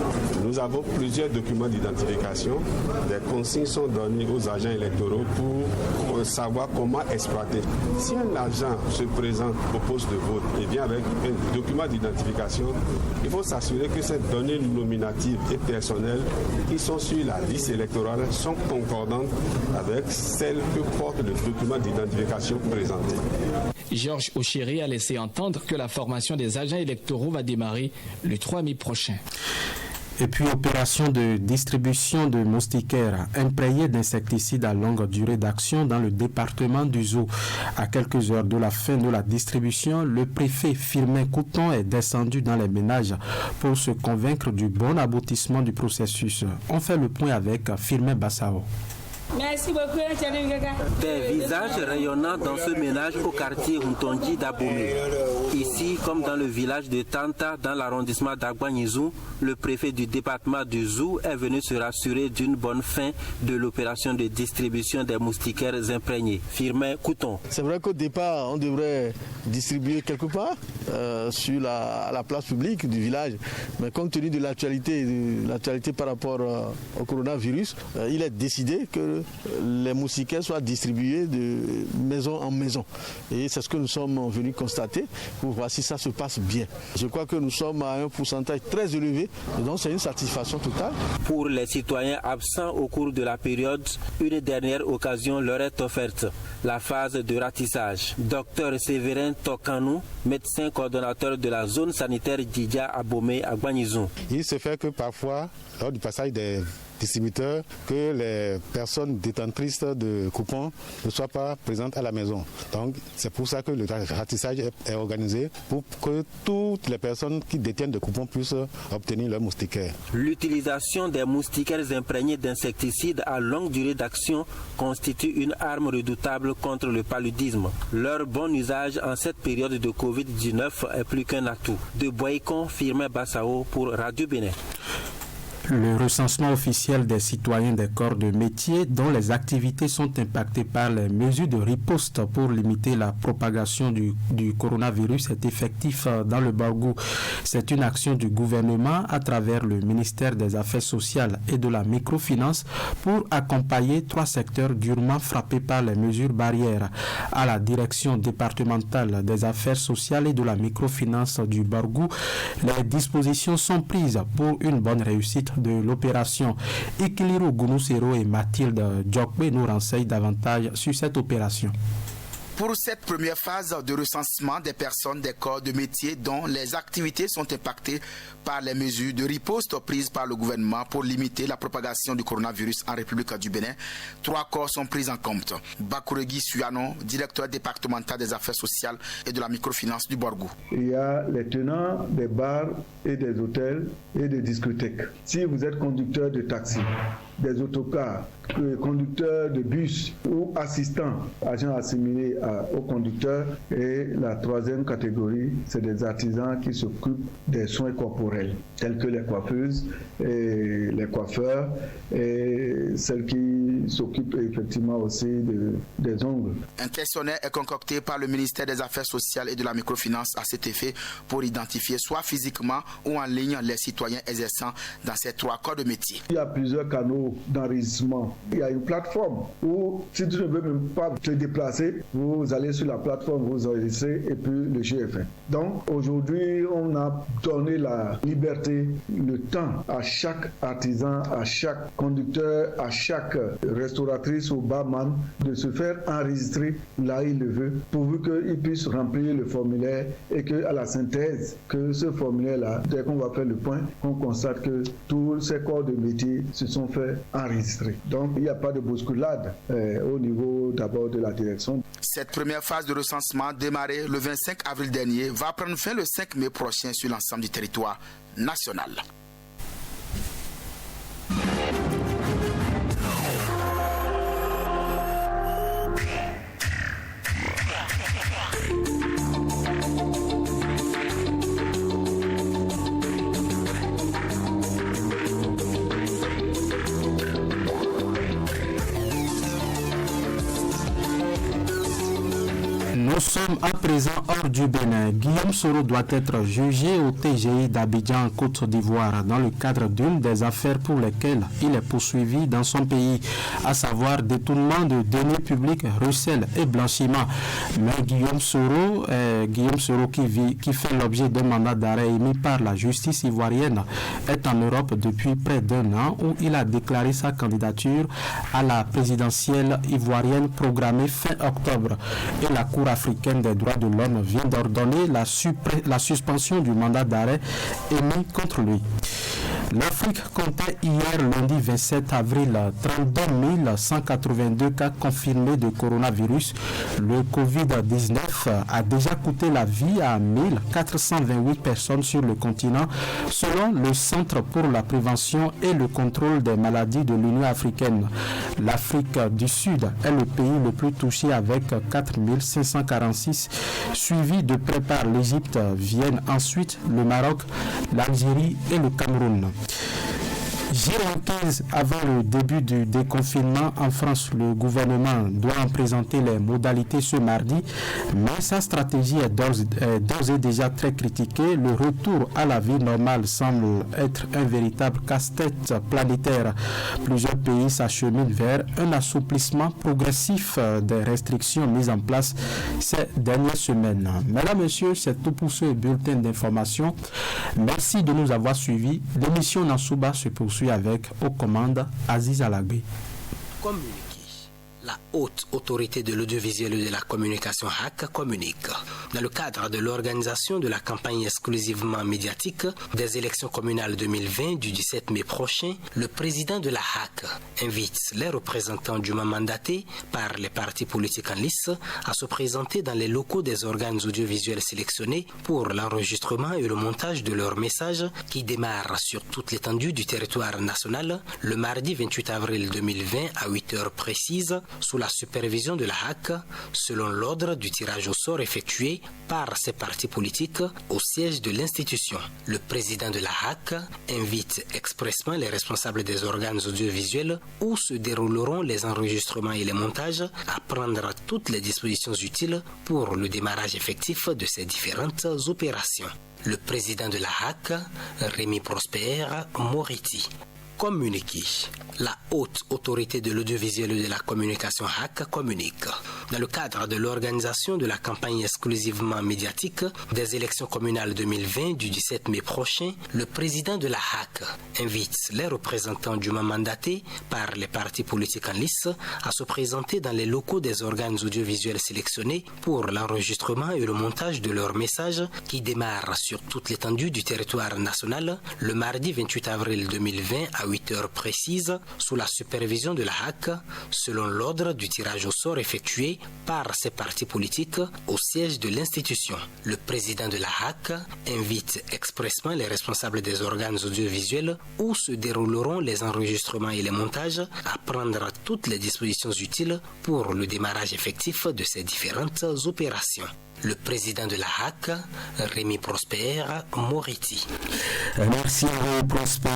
nous avons plusieurs documents d'identification. Des consignes sont données aux agents électoraux pour savoir comment exploiter. Si un agent se présente au poste de vote et vient avec un document d'identification, il faut s'assurer que ces données nominatives et personnelles qui sont sur la liste électorale sont concordantes avec celles que porte le document d'identification présenté.
Georges Ochéré a laissé entendre que la formation des agents électoraux va démarrer le 3 mai prochain.
Et puis, opération de distribution de moustiquaires imprégnés d'insecticides à longue durée d'action dans le département du Zou. À quelques heures de la fin de la distribution, le préfet Firmin Couton est descendu dans les ménages pour se convaincre du bon aboutissement du processus. On fait le point avec Firmin Bassao.
Merci beaucoup. Des visages rayonnants dans ce ménage au quartier Huntonji d'Abomey. Ici, comme dans le village de Tanta, dans l'arrondissement d'Agbanizou, le préfet du département du Zou est venu se rassurer d'une bonne fin de l'opération de distribution des moustiquaires imprégnés. Firmin Couton.
C'est vrai qu'au départ, on devrait distribuer quelque part sur la place publique du village. Mais compte tenu de l'actualité par rapport au coronavirus, il est décidé que les moustiquaires soient distribués de maison en maison. Et c'est ce que nous sommes venus constater pour voir si ça se passe bien. Je crois que nous sommes à un pourcentage très élevé, et donc c'est une satisfaction totale.
Pour les citoyens absents au cours de la période, une dernière occasion leur est offerte, la phase de ratissage. Docteur Séverin Tokanou, médecin coordonnateur de la zone sanitaire Didja Abomey à Gbanizou.
Il se fait que parfois, lors du passage des distributeurs, que les personnes détentrices de coupons ne soient pas présentes à la maison. Donc c'est pour ça que le ratissage est organisé, pour que toutes les personnes qui détiennent des coupons puissent obtenir leur moustiquaire.
L'utilisation des moustiquaires imprégnés d'insecticides à longue durée d'action constitue une arme redoutable contre le paludisme. Leur bon usage en cette période de Covid-19 est plus qu'un atout. De Boycon, Firmin Bassao pour Radio Bénin.
Le recensement officiel des citoyens des corps de métier dont les activités sont impactées par les mesures de riposte pour limiter la propagation du coronavirus est effectif dans le Bargou. C'est une action du gouvernement à travers le ministère des Affaires sociales et de la microfinance pour accompagner 3 secteurs durement frappés par les mesures barrières. À la direction départementale des Affaires sociales et de la microfinance du Bargou, les dispositions sont prises pour une bonne réussite de l'opération. Ikiliru Gounoussero et Mathilde Djokbe nous renseignent davantage sur cette opération.
Pour cette première phase de recensement des personnes des corps de métier dont les activités sont impactées par les mesures de riposte prises par le gouvernement pour limiter la propagation du coronavirus en République du Bénin, 3 corps sont pris en compte. Bakourégui Suano, directeur départemental des affaires sociales et de la microfinance du Borgou.
Il y a les tenants des bars et des hôtels et des discothèques. Si vous êtes conducteur de taxi, des autocars, conducteurs de bus ou assistants, agents assimilés aux conducteurs. Et la 3e catégorie, c'est des artisans qui s'occupent des soins corporels, tels que les coiffeuses et les coiffeurs, et celles qui s'occupent effectivement aussi des ongles.
Un questionnaire est concocté par le ministère des Affaires sociales et de la microfinance à cet effet pour identifier soit physiquement ou en ligne les citoyens exerçant dans ces 3 corps de métier.
Il y a plusieurs canaux bureau d'enregistrement, il y a une plateforme où si tu ne veux même pas te déplacer, vous allez sur la plateforme, vous enregistrez et puis le jeu est fait. Donc aujourd'hui, on a donné la liberté, le temps à chaque artisan, à chaque conducteur, à chaque restauratrice ou barman de se faire enregistrer là où il le veut, pourvu qu'il puisse remplir le formulaire et qu'à la synthèse, que ce formulaire-là, dès qu'on va faire le point, on constate que tous ces corps de métier se sont fait enregistrer. Donc il n'y a pas de bousculade au niveau d'abord de la direction.
Cette première phase de recensement démarrée le 25 avril dernier va prendre fin le 5 mai prochain sur l'ensemble du territoire national.
Nous sommes à présent hors du Bénin. Guillaume Soro doit être jugé au TGI d'Abidjan en Côte d'Ivoire dans le cadre d'une des affaires pour lesquelles il est poursuivi dans son pays, à savoir détournement de deniers publics, recel et blanchiment. Mais Guillaume Soro qui fait l'objet d'un mandat d'arrêt émis par la justice ivoirienne, est en Europe depuis près d'un an où il a déclaré sa candidature à la présidentielle ivoirienne programmée fin octobre. Et la Cour africaine des droits de l'homme vient d'ordonner la suspension du mandat d'arrêt émis contre lui. L'Afrique comptait hier lundi 27 avril 32 182 cas confirmés de coronavirus. Le Covid-19 a déjà coûté la vie à 1428 personnes sur le continent, selon le Centre pour la prévention et le contrôle des maladies de l'Union africaine. L'Afrique du Sud est le pays le plus touché avec 4546, suivi de près par l'Égypte, viennent ensuite le Maroc, l'Algérie et le Cameroun. J-15 avant le début du déconfinement en France, le gouvernement doit en présenter les modalités ce mardi, mais sa stratégie est d'ores et déjà très critiquée. Le retour à la vie normale semble être un véritable casse-tête planétaire. Plusieurs pays s'acheminent vers un assouplissement progressif des restrictions mises en place ces dernières semaines. Mesdames, Messieurs, c'est tout pour ce bulletin d'information. Merci de nous avoir suivis. L'émission Nansouba se poursuit avec aux commandes Aziz Alagbe.
Communiqué. La haute autorité de l'audiovisuel et de la communication HAC communique. Dans le cadre de l'organisation de la campagne exclusivement médiatique des élections communales 2020 du 17 mai prochain, le président de la HAC invite les représentants dûment mandatés par les partis politiques en lice à se présenter dans les locaux des organes audiovisuels sélectionnés pour l'enregistrement et le montage de leurs messages qui démarrent sur toute l'étendue du territoire national le mardi 28 avril 2020 à 8h précises sous la supervision de la HAC, selon l'ordre du tirage au sort effectué par ces partis politiques au siège de l'institution. Le président de la HAC invite expressément les responsables des organes audiovisuels où se dérouleront les enregistrements et les montages à prendre toutes les dispositions utiles pour le démarrage effectif de ces différentes opérations. Le président de la HAC, Rémi Prosper Moriti. Communiqué. La haute autorité de l'audiovisuel et de la communication HAC communique. Dans le cadre de l'organisation de la campagne exclusivement médiatique des élections communales 2020 du 17 mai prochain, le président de la HAC invite les représentants dûment mandatés par les partis politiques en lice à se présenter dans les locaux des organes audiovisuels sélectionnés pour l'enregistrement et le montage de leurs messages qui démarrent sur toute l'étendue du territoire national le mardi 28 avril 2020 à 8h précises sous la supervision de la HAC, selon l'ordre du tirage au sort effectué par ces partis politiques au siège de l'institution. Le président de la HAC invite expressément les responsables des organes audiovisuels où se dérouleront les enregistrements et les montages à prendre toutes les dispositions utiles pour le démarrage effectif de ces différentes opérations. Le président de la HAC, Rémi Prosper Moriti.
Merci Rémi Prosper,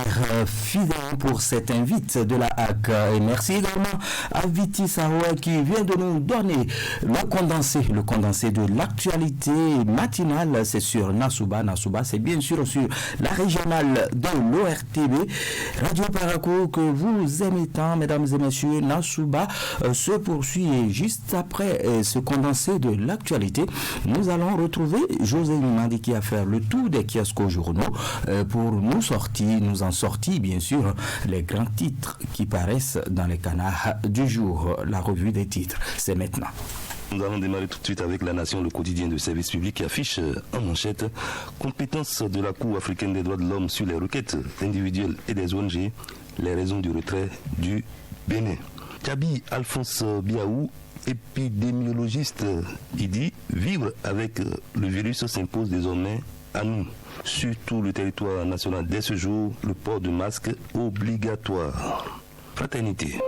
fidèle pour cette invite. de la HAC. Et merci également à Viti Saroua qui vient de nous donner le condensé de l'actualité matinale. C'est sur Nasouba. Nasouba, c'est bien sûr sur la régionale de l'ORTB. Radio Parakou que vous aimez tant, mesdames et messieurs. Nasouba se poursuit et juste après ce condensé de l'actualité, nous allons retrouver José Mandi qui a fait le tour des kiosques journaux pour nous en sortir bien sûr les grands titres qui paraissent dans les canards du jour. La revue des titres, c'est maintenant.
Nous allons démarrer tout de suite avec La Nation, le quotidien de service public qui affiche en manchette compétence de la Cour africaine des droits de l'homme sur les requêtes individuelles et des ONG, les raisons du retrait du Bénin. Kabi Alphonse Biaou, épidémiologiste, il dit vivre avec le virus s'impose désormais à nous. Sur tout le territoire national dès ce jour, le port de masque obligatoire. Fraternité.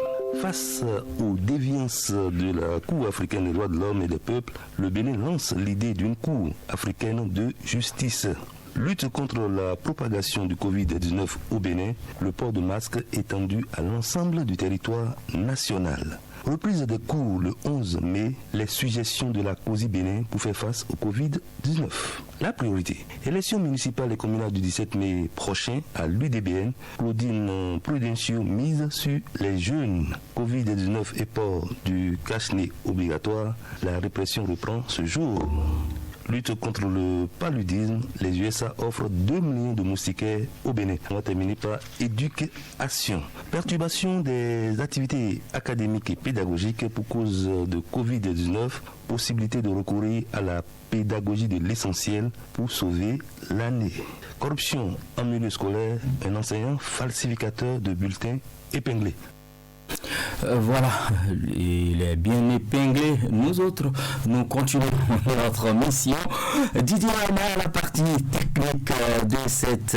Face aux déviances de la Cour africaine des droits de l'homme et des peuples, le Bénin lance l'idée d'une Cour africaine de justice. Lutte contre la propagation du Covid-19 au Bénin, le port de masque étendu à l'ensemble du territoire national. Reprise des cours le 11 mai, les suggestions de la COSI Bénin pour faire face au Covid-19. La priorité, élection municipale et communale du 17 mai prochain à l'UDBN, Claudine Prudencio mise sur les jeunes. Covid-19 et port du cache-nez obligatoire, la répression reprend ce jour. Lutte contre le paludisme, les USA offrent 2 millions de moustiquaires au Bénin. On va terminer par éducation. Perturbation des activités académiques et pédagogiques pour cause de Covid-19. Possibilité de recourir à la pédagogie de l'essentiel pour sauver l'année. Corruption en milieu scolaire, un enseignant falsificateur de bulletins épinglé.
Voilà, il est bien épinglé. Nous autres, nous continuons notre mission. Didier Arnaud à la partie technique de cette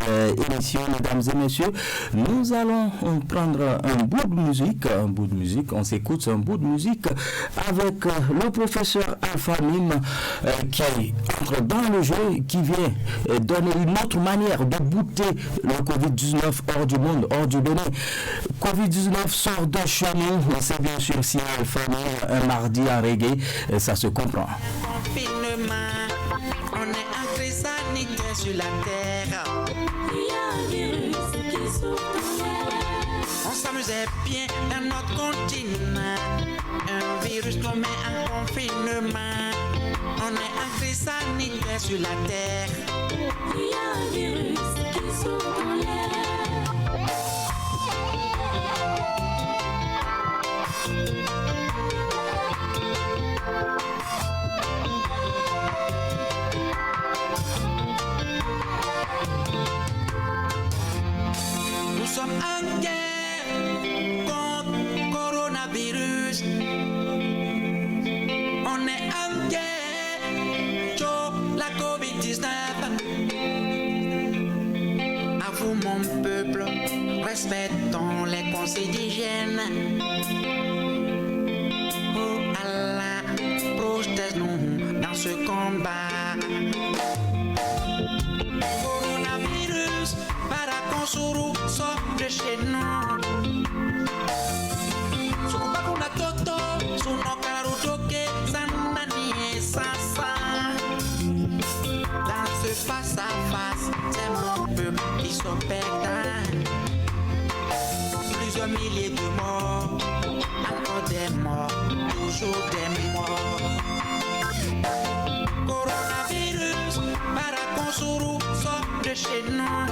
émission, mesdames et messieurs. Nous allons prendre un bout de musique. On s'écoute un bout de musique avec le professeur Alpha Mime qui entre dans le jeu, qui vient donner une autre manière de bouter le Covid-19 hors du monde, hors du Bénin. Covid-19 sort de chez nous, c'est bien sûr si Alpha Mime un mardi à reggae, ça se comprend.
Confinement, on est en crise sanitaire sur la terre. Il y a un virus qui souffle dans l'air. On s'amusait bien dans notre continent. Un virus nous met en confinement. On est en crise sanitaire sur la terre. Il y a un virus qui souffle dans l'air. Nous sommes en guerre contre coronavirus. On est en guerre contre la Covid-19. À vous mon peuple, respectons les conseils d'hygiène. Oh Allah, protège-nous dans ce combat. Coronavirus, paraconsuru, sort de chez nous. Sukuba kuna toto, sunokaru toke, sanani et sasa. Dans ce face à face, c'est mon peuple qui s'opère. Plusieurs milliers de morts, encore des morts, toujours des morts. Coronavirus, paraconsuru, sort de chez nous.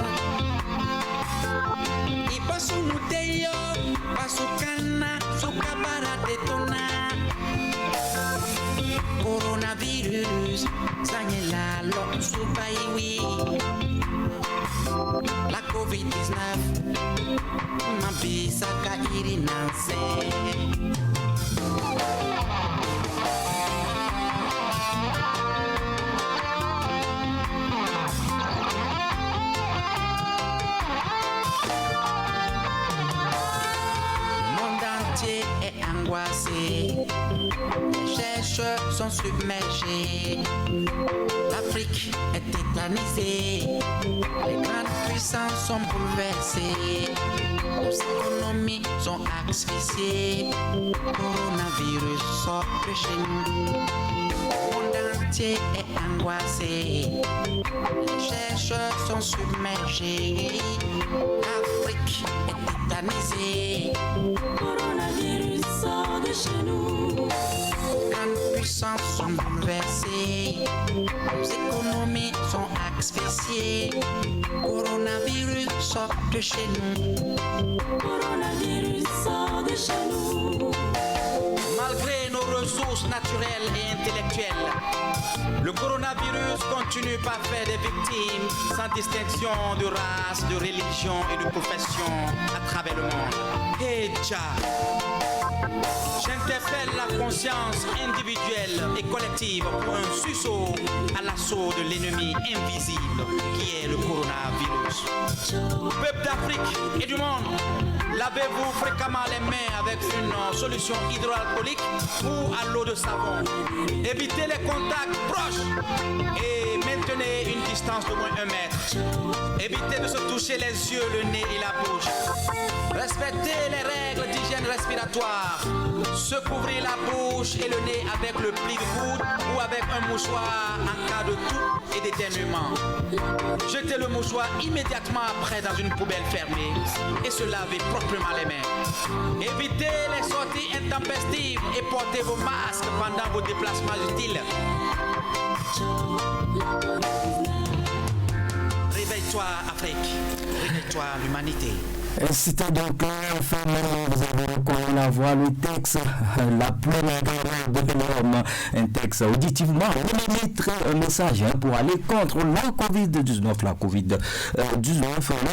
Il passe sous nous teyo, passe au cana, sous cabara détona. Coronavirus, zanyela lo sous baïwi. La Covid-19, ma bisaka irinanse. Angoissés, les chercheurs sont submergés, l'Afrique est tétanisée, les grandes puissances sont bouleversées, nos économies économies sont asphyxiées. Coronavirus sort de chez nous. Le monde entier est angoissé. Les chercheurs sont submergés. L'Afrique est tétanisée.
Coronavirus sort de chez nous.
Grandes puissances sont bouleversées. Nos économies sont asphyxiées. Coronavirus sort de chez nous.
Coronavirus sort de chez nous.
Malgré nos ressources naturelles et intellectuelles, le coronavirus continue par faire des victimes sans distinction de race, de religion et de profession à travers le monde. Et j'interpelle la conscience individuelle et collective pour un sursaut à l'assaut de l'ennemi invisible qui est le coronavirus. Peuple d'Afrique et du monde, lavez-vous fréquemment les mains avec une solution hydroalcoolique ou à l'eau de savon. Évitez les contacts proches et maintenez une distance d'au moins 1 mètre. Évitez de se toucher les yeux, le nez et la bouche. Respectez les règles d'hygiène respiratoire. Se couvrir la bouche et le nez avec le pli de coude ou avec un mouchoir en cas de toux et d'éternuement. Jetez le mouchoir immédiatement après dans une poubelle fermée et se lavez proprement les mains. Évitez les sorties intempestives et portez vos masques pendant vos déplacements utiles. Réveille-toi Afrique, réveille-toi l'humanité.
C'était donc vous avez reconnu la voix, le texte, la première de l'homme, un texte auditivement, on émettrait un message pour aller contre la Covid-19,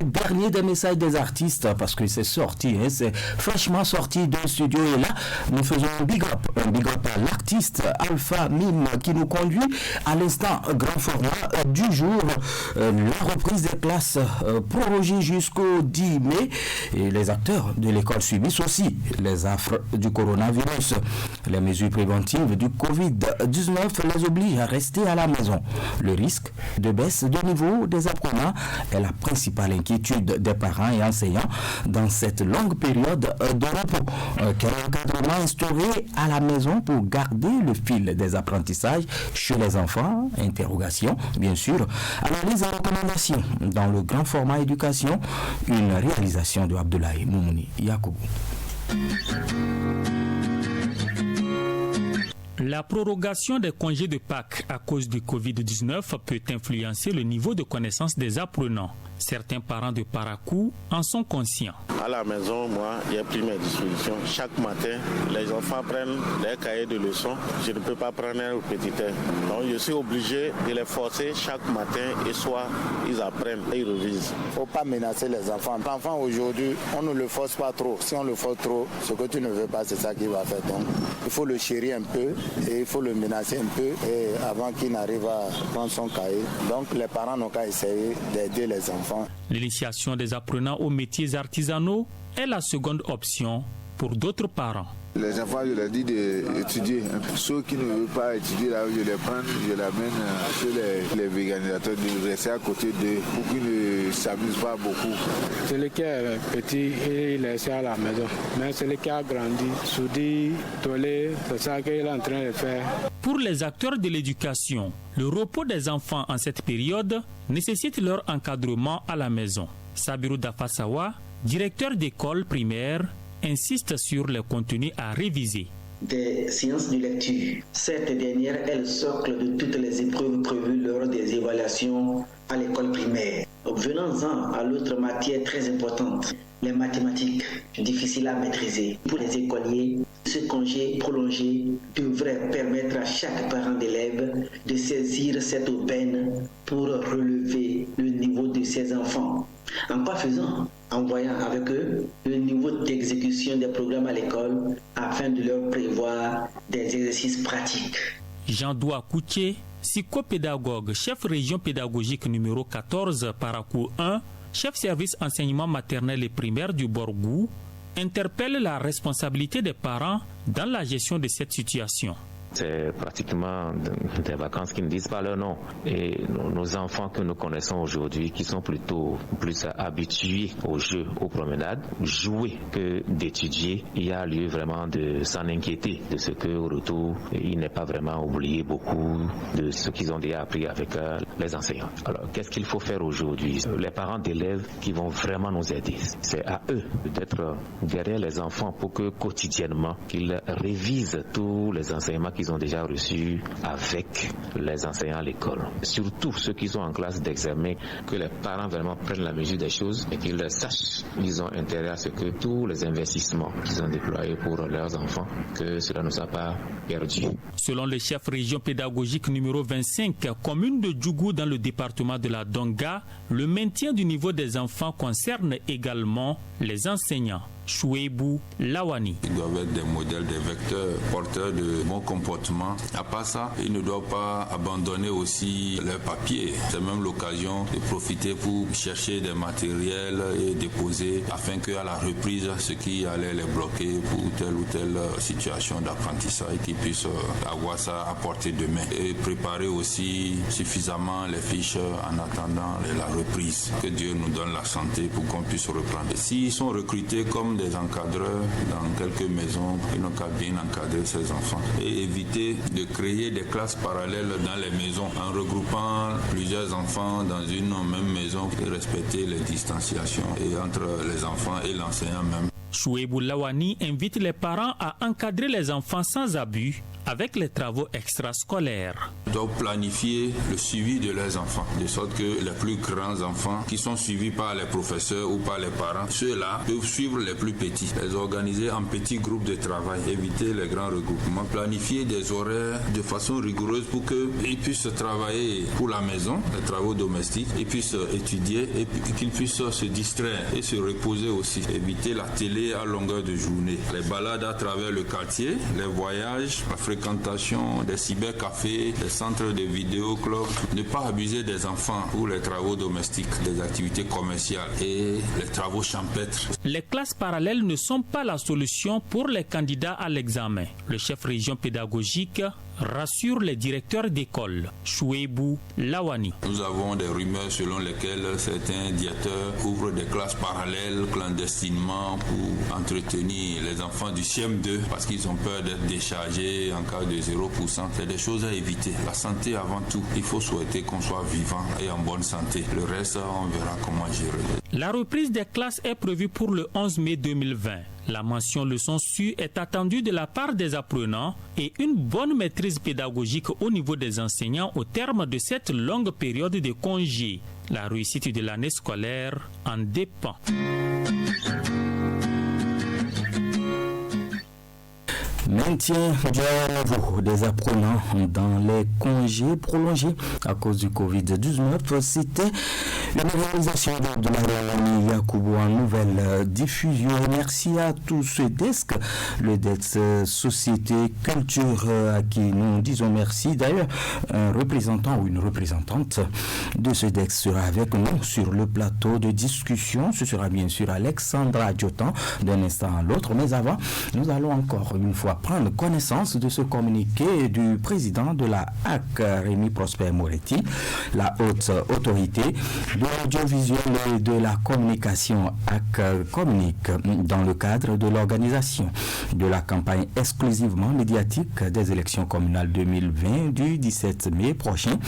le dernier des messages des artistes, parce que c'est sorti, c'est fraîchement sorti d'un studio, et là, nous faisons un big up à l'artiste Alpha Mime qui nous conduit à l'instant grand format du jour, la reprise des classes prorogée jusqu'au 10 mai. Et les acteurs de l'école subissent aussi les affres du coronavirus. Les mesures préventives du Covid-19 les obligent à rester à la maison. Le risque de baisse de niveau des apprenants est la principale inquiétude des parents et enseignants dans cette longue période de repos. Quel encadrement instauré à la maison pour garder le fil des apprentissages chez les enfants? Interrogation, bien sûr. Analyse et recommandations dans le grand format éducation, une réalisation de Abdoulaye Moumouni Yakoubou.
La prorogation des congés de Pâques à cause du Covid-19 peut influencer le niveau de connaissance des apprenants. Certains parents de Parakou en sont conscients.
À la maison, moi, j'ai pris mes dispositions. Chaque matin, les enfants prennent des cahiers de leçons. Je ne peux pas prendre un petit air. Donc, je suis obligé de les forcer chaque matin et soir, ils apprennent et ils revisent.
Il ne faut pas menacer les enfants. L'enfant, aujourd'hui, on ne le force pas trop. Si on le force trop, ce que tu ne veux pas, c'est ça qu'il va faire. Donc, il faut le chérir un peu et il faut le menacer un peu et avant qu'il n'arrive à prendre son cahier. Donc, les parents n'ont qu'à essayer d'aider les enfants.
L'initiation des apprenants aux métiers artisanaux est la seconde option pour d'autres parents.
Les enfants, je leur dis d'étudier. Ceux qui ne veulent pas étudier, là, je les prends, je les amène chez les véganisateurs, de rester à côté d'eux pour qu'ils ne s'amusent pas beaucoup.
Celui qui est petit, il est à la maison. Mais celui qui a grandi, soudi, tolé, c'est ça qu'il est en train de faire.
Pour les acteurs de l'éducation, le repos des enfants en cette période nécessite leur encadrement à la maison. Sabirou Dafasawa, directeur d'école primaire, insiste sur les contenus à réviser.
Des séances de lecture. Cette dernière est le socle de toutes les épreuves prévues lors des évaluations à l'école primaire. Venons-en à l'autre matière très importante, les mathématiques, difficiles à maîtriser. Pour les écoliers, ce congé prolongé devrait permettre à chaque parent d'élève de saisir cette aubaine pour relever le niveau de ses enfants. En quoi faisant? En voyant avec eux le niveau d'exécution des programmes à l'école afin de leur prévoir des exercices pratiques.
Jean-Doua Koutié, psychopédagogue, chef région pédagogique numéro 14 Parakou 1, chef service enseignement maternel et primaire du Borgou, interpelle la responsabilité des parents dans la gestion de cette situation.
C'est pratiquement des vacances qui ne disent pas leur nom. Et nos enfants que nous connaissons aujourd'hui, qui sont plutôt plus habitués aux jeux, aux promenades, jouer que d'étudier, il y a lieu vraiment de s'en inquiéter de ce qu'au retour, il n'est pas vraiment oublié beaucoup de ce qu'ils ont déjà appris avec les enseignants. Alors, qu'est-ce qu'il faut faire aujourd'hui? Les parents d'élèves qui vont vraiment nous aider, c'est à eux d'être derrière les enfants pour que quotidiennement, qu'ils révisent tous les enseignements qu'ils ont déjà reçus avec les enseignants à l'école. Surtout ceux qui sont en classe d'examen, que les parents vraiment prennent la mesure des choses et qu'ils sachent, ils ont intérêt à ce que tous les investissements qu'ils ont déployés pour leurs enfants, que cela ne soit pas perdu.
Selon le chef région pédagogique numéro 25, commune de Djougou dans le département de la Donga, le maintien du niveau des enfants concerne également les enseignants. Chouebou Lawani.
Ils doivent être des modèles, des vecteurs porteurs de bon comportement. À part ça, ils ne doivent pas abandonner aussi leurs papiers. C'est même l'occasion de profiter pour chercher des matériels et déposer afin qu'à la reprise, ce qui allait les bloquer pour telle ou telle situation d'apprentissage, qu'ils puissent avoir ça à portée de main. Et préparer aussi suffisamment les fiches en attendant la reprise. Que Dieu nous donne la santé pour qu'on puisse reprendre. S'ils sont recrutés comme des encadreurs dans quelques maisons, ils n'ont qu'à bien encadrer ces enfants et éviter de créer des classes parallèles dans les maisons en regroupant plusieurs enfants dans une même maison et respecter les distanciations et entre les enfants et l'enseignant même.
Chouebou Lawani invite les parents à encadrer les enfants sans abus avec les travaux extrascolaires.
Ils doivent planifier le suivi de leurs enfants, de sorte que les plus grands enfants qui sont suivis par les professeurs ou par les parents, ceux-là peuvent suivre les plus petits, les organiser en petits groupes de travail, éviter les grands regroupements, planifier des horaires de façon rigoureuse pour qu'ils puissent travailler pour la maison, les travaux domestiques, ils puissent étudier et qu'ils puissent se distraire et se reposer aussi, éviter la télé à longueur de journée, les balades à travers le quartier, les voyages, la fréquentation des cybercafés, des centres de vidéoclubs, ne pas abuser des enfants pour les travaux domestiques, des activités commerciales et les travaux champêtres.
Les classes parallèles ne sont pas la solution pour les candidats à l'examen. Le chef région pédagogique rassure les directeurs d'école. Chouebou Lawani.
Nous avons des rumeurs selon lesquelles certains directeurs ouvrent des classes parallèles clandestinement pour entretenir les enfants du CM2 parce qu'ils ont peur d'être déchargés en cas de 0%. C'est des choses à éviter. La santé avant tout. Il faut souhaiter qu'on soit vivant et en bonne santé. Le reste, on verra comment gérer.
La reprise des classes est prévue pour le 11 mai 2020. La mention leçon su est attendue de la part des apprenants et une bonne maîtrise pédagogique au niveau des enseignants au terme de cette longue période de congé. La réussite de l'année scolaire en dépend.
Maintien des apprenants dans les congés prolongés à cause du Covid-19. C'était une réalisation de la réunion Yacoubou en nouvelle diffusion. Merci à tous ce desk, le desk Société Culture à qui nous disons merci. D'ailleurs, un représentant ou une représentante de ce desk sera avec nous sur le plateau de discussion. Ce sera bien sûr Alexandra Diotan d'un instant à l'autre. Mais avant, nous allons encore une fois prendre connaissance de ce communiqué du président de la HAC, Rémi Prosper Moretti. La haute autorité de l'audiovisuel et de la communication HAC communique dans le cadre de l'organisation de la campagne exclusivement médiatique des élections communales 2020 du 17 mai prochain.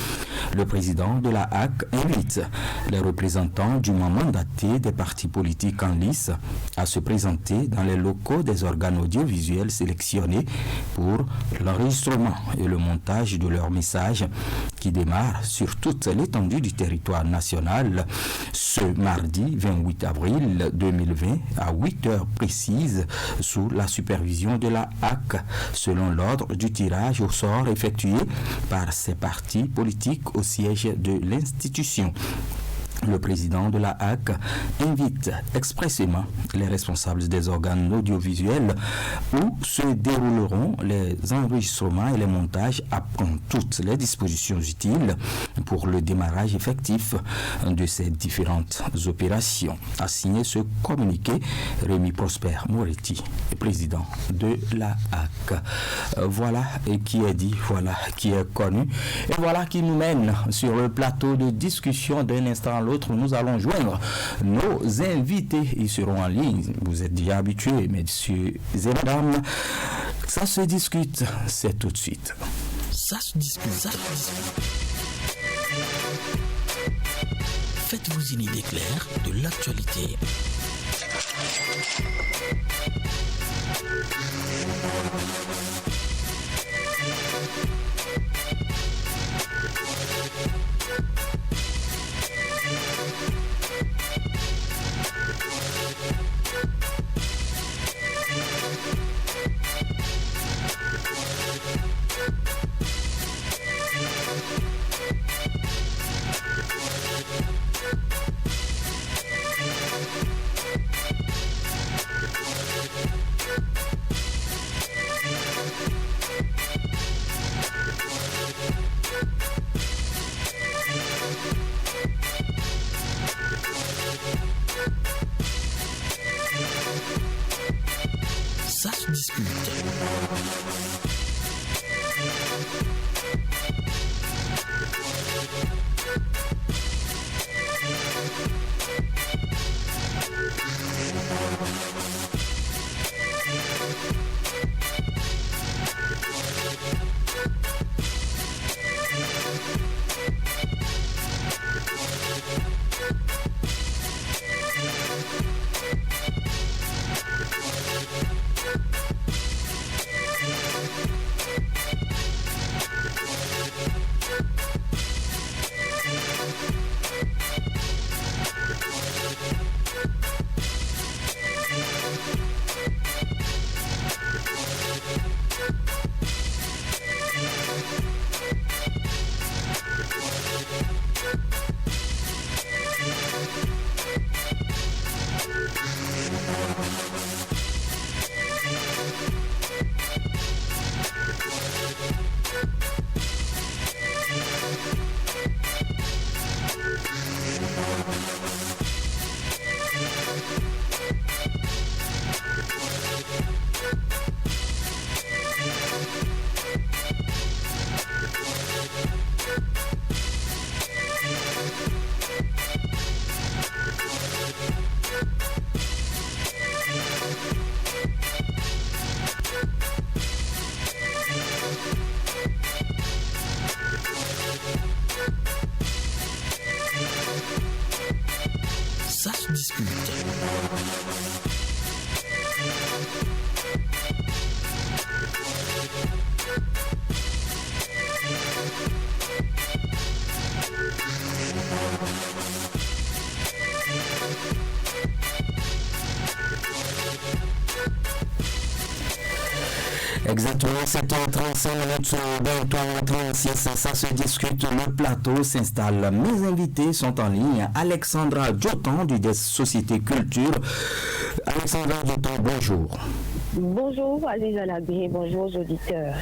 Le président de la HAC invite les représentants dûment mandatés des partis politiques en lice à se présenter dans les locaux des organes audiovisuels sélectionnés pour l'enregistrement et le montage de leurs messages qui démarrent sur toute l'étendue du territoire national ce mardi 28 avril 2020 à 8 heures précises sous la supervision de la HAC selon l'ordre du tirage au sort effectué par ces partis politiques au siège de l'institution. Le président de la HAC invite expressément les responsables des organes audiovisuels où se dérouleront les enregistrements et les montages à prendre toutes les dispositions utiles pour le démarrage effectif de ces différentes opérations. A signé ce communiqué Rémi Prosper Moretti, président de la HAC. Voilà qui est dit, voilà qui est connu et voilà qui nous mène sur le plateau de discussion d'un instant à l'autre. Nous allons joindre nos invités. Ils seront en ligne. Vous êtes déjà habitués, messieurs et mesdames. Ça se discute, c'est tout de suite.
Ça se discute, ça se discute. Faites-vous une idée claire de l'actualité. Ça se discute. Ça se discute.
Exactement, 7h35, bientôt 36, ça se discute, le plateau s'installe. Mes invités sont en ligne. Alexandra Djotan du Desk Société Culture. Alexandra Djotan, bonjour.
Bonjour Aziz Alabé, bonjour aux auditeurs.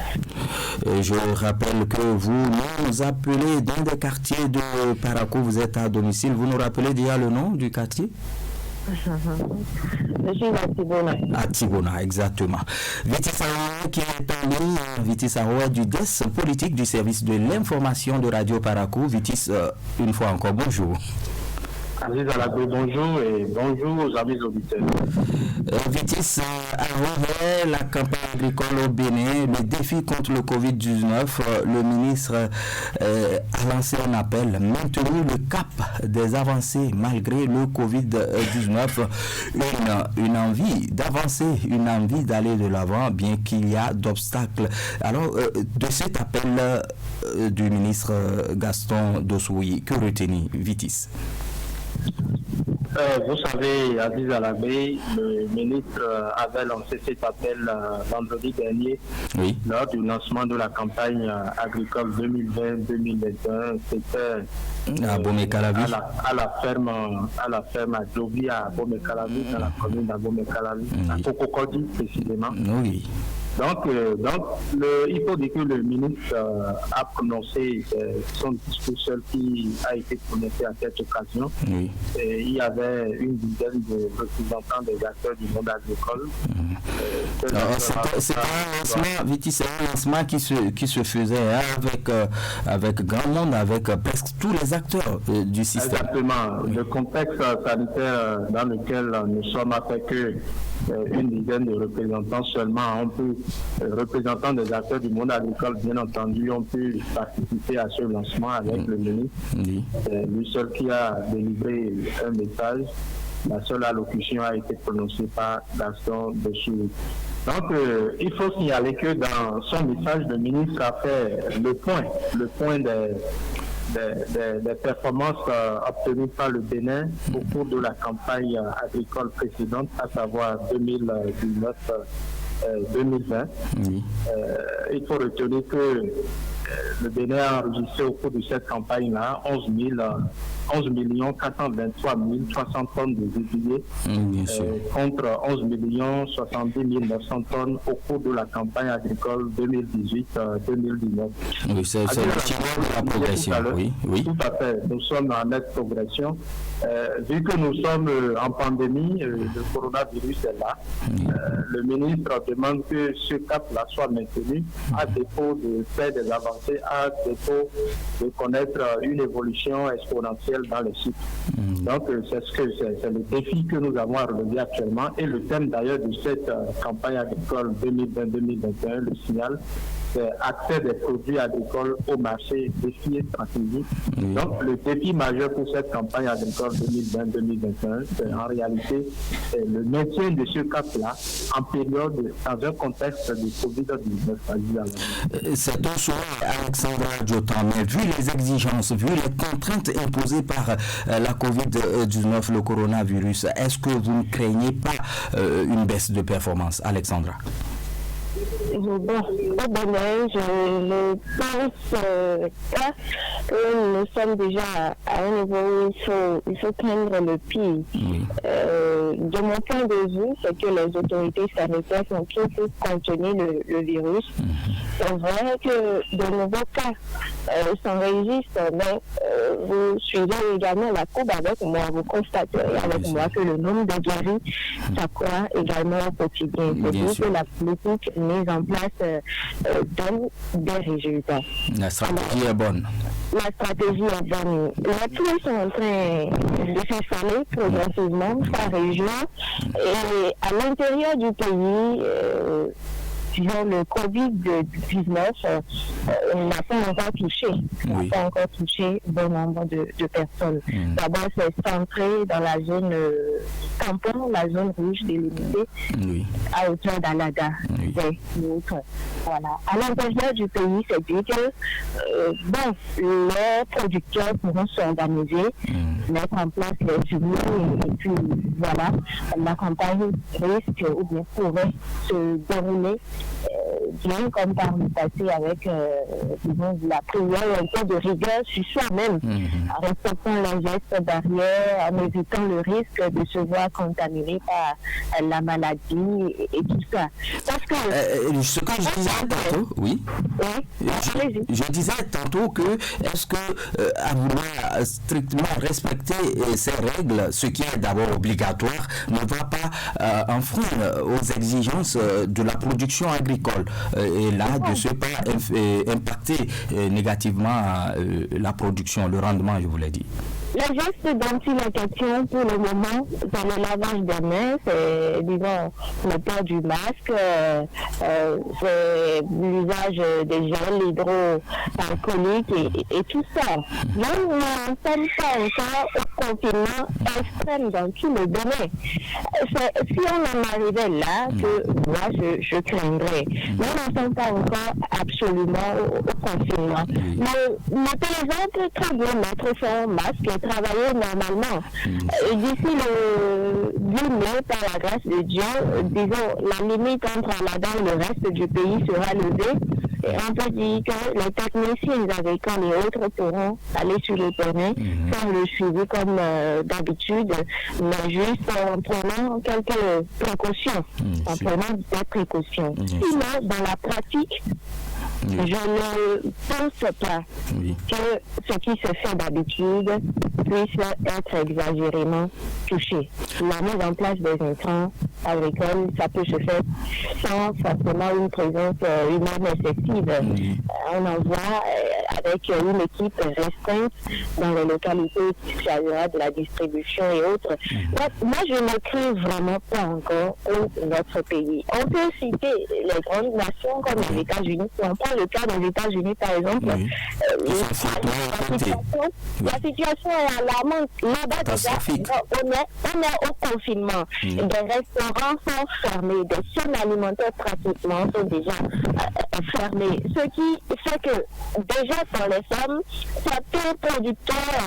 Je rappelle que vous nous appelez dans des quartiers de Parakou, vous êtes à domicile. Vous nous rappelez déjà le nom du quartier?
Je suis à Tibona.
À Tibona, exactement. Vitis Aroua qui est en ligne, Vitis Aroua du Desk politique du service de l'information de Radio Parakou. Vitis, une fois encore, bonjour.
Aziz Alabé, bonjour et bonjour aux amis auditeurs.
Vitis, avant la campagne agricole au Bénin, le défi contre le Covid-19, le ministre a lancé un appel, maintenir le cap des avancées malgré le Covid-19, une envie d'avancer, une envie d'aller de l'avant, bien qu'il y a d'obstacles. Alors, de cet appel du ministre Gaston Dossoui, que retenir, Vitis?
Vous savez, Aziz Alabé, le ministre avait lancé cet appel vendredi dernier lors du lancement de la campagne agricole 2020-2021. C'était à la ferme à Djobi, à Bomekalavi, dans la commune d'Abomekalavi, à Kokokodi précisément.
Oui.
Donc, il faut dire que le ministre a prononcé son discours seul qui a été prononcé à cette occasion. Oui. Et il y avait une dizaine de représentants des acteurs du monde agricole.
C'est un lancement qui se faisait avec grand monde, avec presque tous les acteurs du système.
Exactement. Le contexte sanitaire dans lequel nous sommes a fait que une dizaine de représentants seulement représentants des acteurs du monde agricole, bien entendu, ont pu participer à ce lancement avec le ministre. C'est lui seul qui a délivré un message. La seule allocution a été prononcée par Gaston Bessouris. Donc, il faut signaler que dans son message, le ministre a fait le point des performances obtenues par le Bénin au cours de la campagne agricole précédente, à savoir 2019-2020. Il faut retenir que le Bénin a enregistré au cours de cette campagne-là 11 423 300 tonnes de gibier contre 11 70 900 tonnes au cours de la campagne agricole 2018-2019.
Oui, c'est la progression. Oui.
Tout à fait. Nous sommes en nette progression. Vu que nous sommes en pandémie, le coronavirus est là. Le ministre demande que ce cap-là soit maintenu à défaut de faire des avancées, à défaut de connaître une évolution exponentielle dans les sites. Donc, c'est le défi que nous avons à relever actuellement et le thème d'ailleurs de cette campagne agricole 2020-2021 le signal. Accès des produits agricoles au marché, défi et stratégie. Donc, le défi majeur pour cette campagne agricole 2020-2021, c'est en réalité le maintien de ce cap-là en période, dans un contexte de Covid-19.
C'est un souhait, Alexandra Djotan, mais vu les exigences, vu les contraintes imposées par la Covid-19, le coronavirus, est-ce que vous ne craignez pas une baisse de performance, Alexandra?
Bon, au Bénin, je pense pas que nous sommes déjà à un niveau où il faut craindre le pire. De mon point de vue, c'est que les autorités sanitaires font tout pour contenir le virus. C'est vrai que de nouveaux cas s'enregistrent, mais vous suivez également la courbe avec moi, vous constaterez avec moi que le nombre de guéris s'accroît également au quotidien. C'est-à-dire que la politique mise en place donne des résultats.
La stratégie est bonne.
La stratégie est bonne. Les prix sont en train de s'installer progressivement par région et à l'intérieur du pays, le Covid-19 n'a pas encore touché. N'a pas encore touché bon nombre de personnes. D'abord, c'est centré dans la zone tampon, la zone rouge délimitée, à hauteur d'Alaga. Voilà. À l'intérieur du pays, c'est dire que les producteurs pourront s'organiser, mettre en place les unions et puis voilà, la campagne risque ou bien pourrait se dérouler bien comme par le passé avec la prière un peu de rigueur sur soi-même, en respectant les gestes barrières, en évitant le risque de se voir contaminé par la maladie et tout ça. Parce que
ce que je disais tantôt, je disais tantôt que est-ce que à vouloir strictement respecter ces règles, ce qui est d'abord obligatoire, ne va pas enfreindre aux exigences de la production agricole et là de ce pas impacter négativement la production, le rendement, je vous l'ai dit.
Les gestes dont il est question pour le moment, c'est le lavage des mains, c'est, disons, le port du masque, c'est l'usage des gels hydroalcooliques et tout ça. Mais nous n'en sommes pas encore au confinement extrême dans tout le domaine. Si on en arrivait là, que moi je craindrais. Nous n'en sommes pas encore absolument au confinement. Mais par exemple, très bien mettre son masque, travailler normalement. D'ici le 10 mai, par la grâce de Dieu, disons, la limite entre Aladan et le reste du pays sera levée. Et on peut dire que les techniciens agricoles et autres pourront aller sur le terrain, faire le suivi comme d'habitude, mais juste en prenant quelques précautions, Sinon, dans la pratique, je ne pense pas que ce qui se fait d'habitude puisse être exagérément touché. La mise en place des intrants agricoles, ça peut se faire sans forcément une présence humaine excessive. On en voit avec une équipe restreinte dans les localités qui s'agira de la distribution et autres. Moi, je ne crains vraiment pas encore pour notre pays. On peut citer les grandes nations comme les États-Unis. Si on prend le cas des États-Unis, par exemple, la situation est alarmante. Là-bas, déjà, on est au confinement. Des restaurants sont fermés, des chaînes alimentaires pratiquement sont déjà fermées. Ce qui fait que déjà dans les sommes, certains producteurs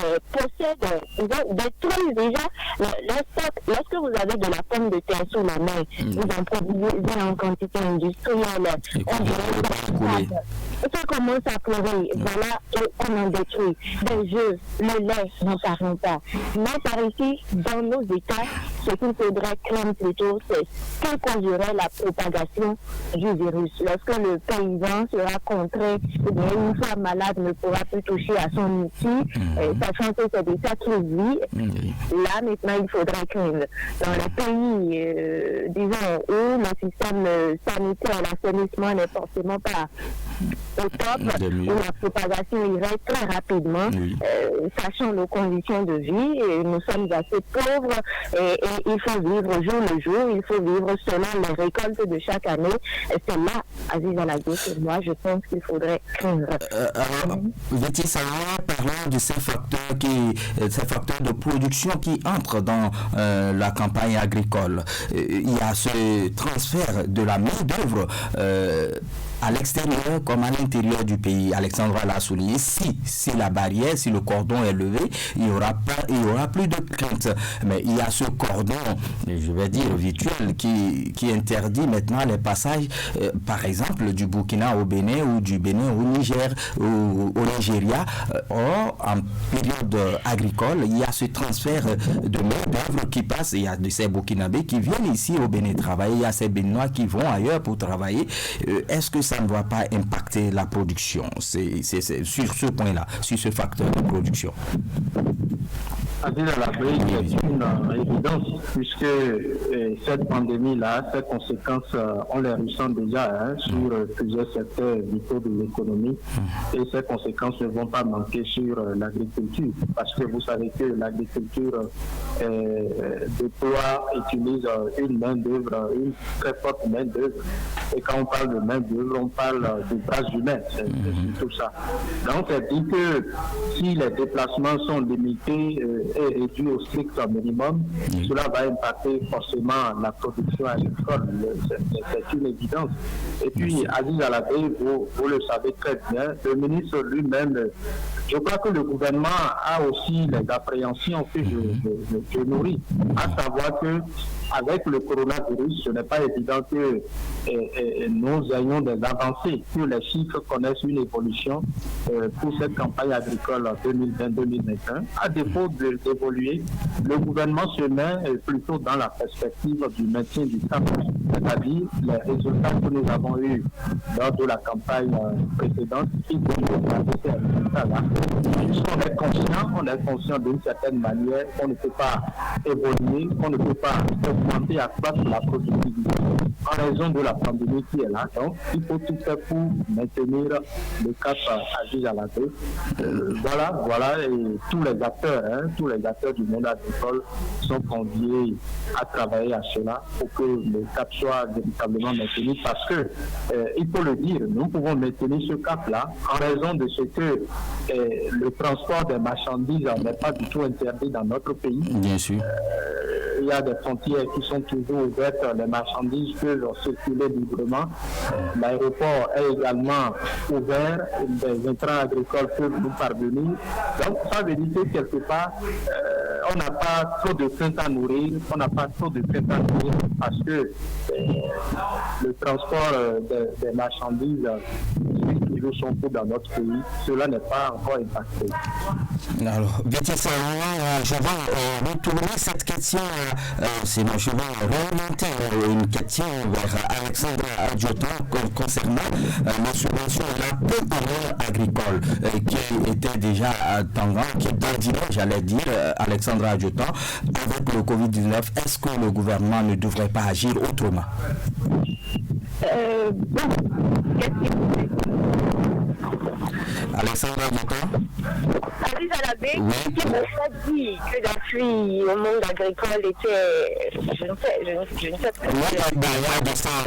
détruisent déjà leur stock. Lorsque vous avez de la pomme de terre sous la main, vous en produisez en quantité industrielle. Ça commence à pleurer. Voilà, on en détruit. Des œufs, le lait, n'en parlons pas. Mais par ici, dans nos États, ce qu'il faudrait craindre plutôt, c'est que causerait la propagation du virus. Lorsque le paysan sera contraint, une femme malade ne pourra plus toucher à son outil, sachant que c'est de ça qu'il vit. Là, maintenant, il faudrait craindre. Dans les pays, disons, où le système sanitaire, l'assainissement n'est forcément pas au top, où la propagation irait très rapidement, sachant nos conditions de vie, et nous sommes assez pauvres et il faut vivre jour le jour, il faut vivre selon les récoltes de chaque année. Et c'est là, Aziz Alagé, pour moi, je pense qu'il faudrait craindre.
Alors, Betty Salah, parlons de ces facteurs de production qui entrent dans la campagne agricole. Il y a ce transfert de la main-d'œuvre à l'extérieur comme à l'intérieur du pays. Alexandra l'a souligné, si la barrière, si le cordon est levé, il y aura plus de crainte. Mais il y a ce cordon, je vais dire virtuel, qui interdit maintenant les passages, par exemple, du Burkina au Bénin ou du Bénin au Niger ou au Nigeria. Or, en période agricole, il y a ce transfert de main-d'œuvre qui passe. Il y a de ces Burkinabés qui viennent ici au Bénin travailler, il y a ces Béninois qui vont ailleurs pour travailler. Est-ce que ça ne va pas impacter la production? C'est sur ce point-là, sur ce facteur de production.
Aziz Alagé, c'est une évidence, puisque cette pandémie-là, ses conséquences, on les ressent déjà sur plusieurs secteurs vitaux de l'économie, et ces conséquences ne vont pas manquer sur l'agriculture, parce que vous savez que l'agriculture utilise une main-d'œuvre, une très forte main-d'œuvre, et quand on parle de main-d'œuvre, on parle de bras humains, c'est tout ça. Donc, c'est dit que si les déplacements sont limités et réduits au strict minimum, cela va impacter forcément la production agricole. C'est une évidence. Et puis, Aziz Alagé, vous le savez très bien, le ministre lui-même, je crois que le gouvernement a aussi les appréhensions que je nourris, à savoir que avec le coronavirus, ce n'est pas évident que nous ayons des avancées, que les chiffres connaissent une évolution pour cette campagne agricole 2020-2021. À défaut d'évoluer, le gouvernement se met plutôt dans la perspective du maintien du cap, c'est-à-dire les résultats que nous avons eus lors de la campagne précédente, qui continuent ces résultats-là. On est conscient d'une certaine manière qu'on ne peut pas évoluer, qu'on ne peut pas augmenter, accroître la productivité en raison de la pandémie qui est là. Donc, il faut tout faire pour maintenir le cap Aziz Alagé. Voilà, et tous les acteurs du monde agricole sont conviés à travailler à cela pour que le cap soit véritablement maintenu, parce que, il faut le dire, nous pouvons maintenir ce cap-là en raison de ce que le transport des marchandises n'est pas du tout interdit dans notre pays.
Bien sûr.
il y a des frontières qui sont toujours ouvertes, les marchandises peuvent circuler librement. L'aéroport est également ouvert, les intrants agricoles peuvent nous parvenir. Donc ça veut dire que quelque part, on n'a pas trop de crainte à nourrir, parce que le transport des marchandises qui jouent son cours dans notre pays, cela n'est pas encore impacté.
Alors, Betty Saroua, je vais retourner cette question, sinon je vais remonter une question vers Alexandra Adjotan concernant les subventions de la PAE agricole qui était déjà tendance, qui est d'ordinaire, j'allais dire, Alexandra Adjotan, avec le Covid-19, est-ce que le gouvernement ne devrait pas agir autrement? Alexandra Adjotan.
Aziz Alabé, qui m'a dit que l'appui au monde agricole était, je ne sais pas.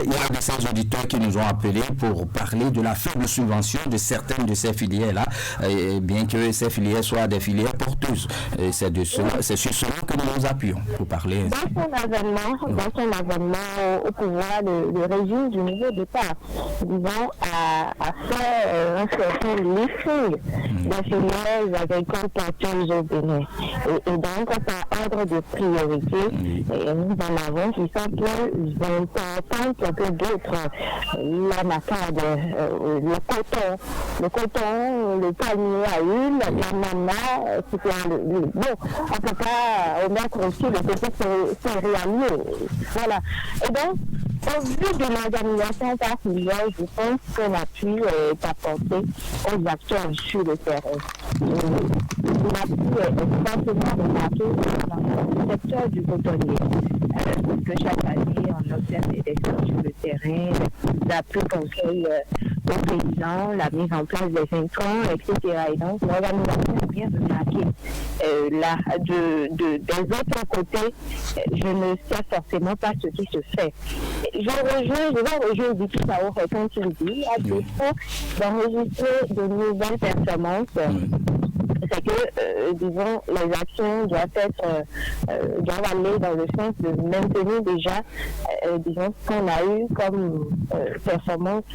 Il y a de ces auditeurs qui nous ont appelés pour parler de la faible subvention de certaines de ces filières-là, bien que ces filières soient des filières porteuses. C'est sur cela que nous nous appuyons pour parler.
Dans son avènement au pouvoir, le régime du nouveau départ, disons, a fait un certain listing des filières agricoles porteuses au Bénin. Et donc, par ordre de priorité, nous en avons qui sont plus importantes que d'autres. L'anacade, le coton, le palmier à huile, l'ananas, bon, on ne peut pas omettre aussi le côté céréalier. Voilà. Et donc, au vu de l'organisation par filière, je pense que l'appui est apporté aux acteurs sur le terrain. L'appui est fortement remarqué dans le secteur du cotonnier. Parce que chaque année, on observe des acteurs sur le terrain, l'appui conseille aux paysans, la mise en place des intrants, etc. Et donc, l'organisation est bien remarquée. Des autres côtés, je ne sais forcément pas ce qui se fait. Je vais rejoindre Vicky Sao quand il dit, à défaut d'enregistrer de nouvelles performances, c'est que, disons, les actions doivent aller dans le sens de maintenir déjà, disons, ce qu'on a eu comme performance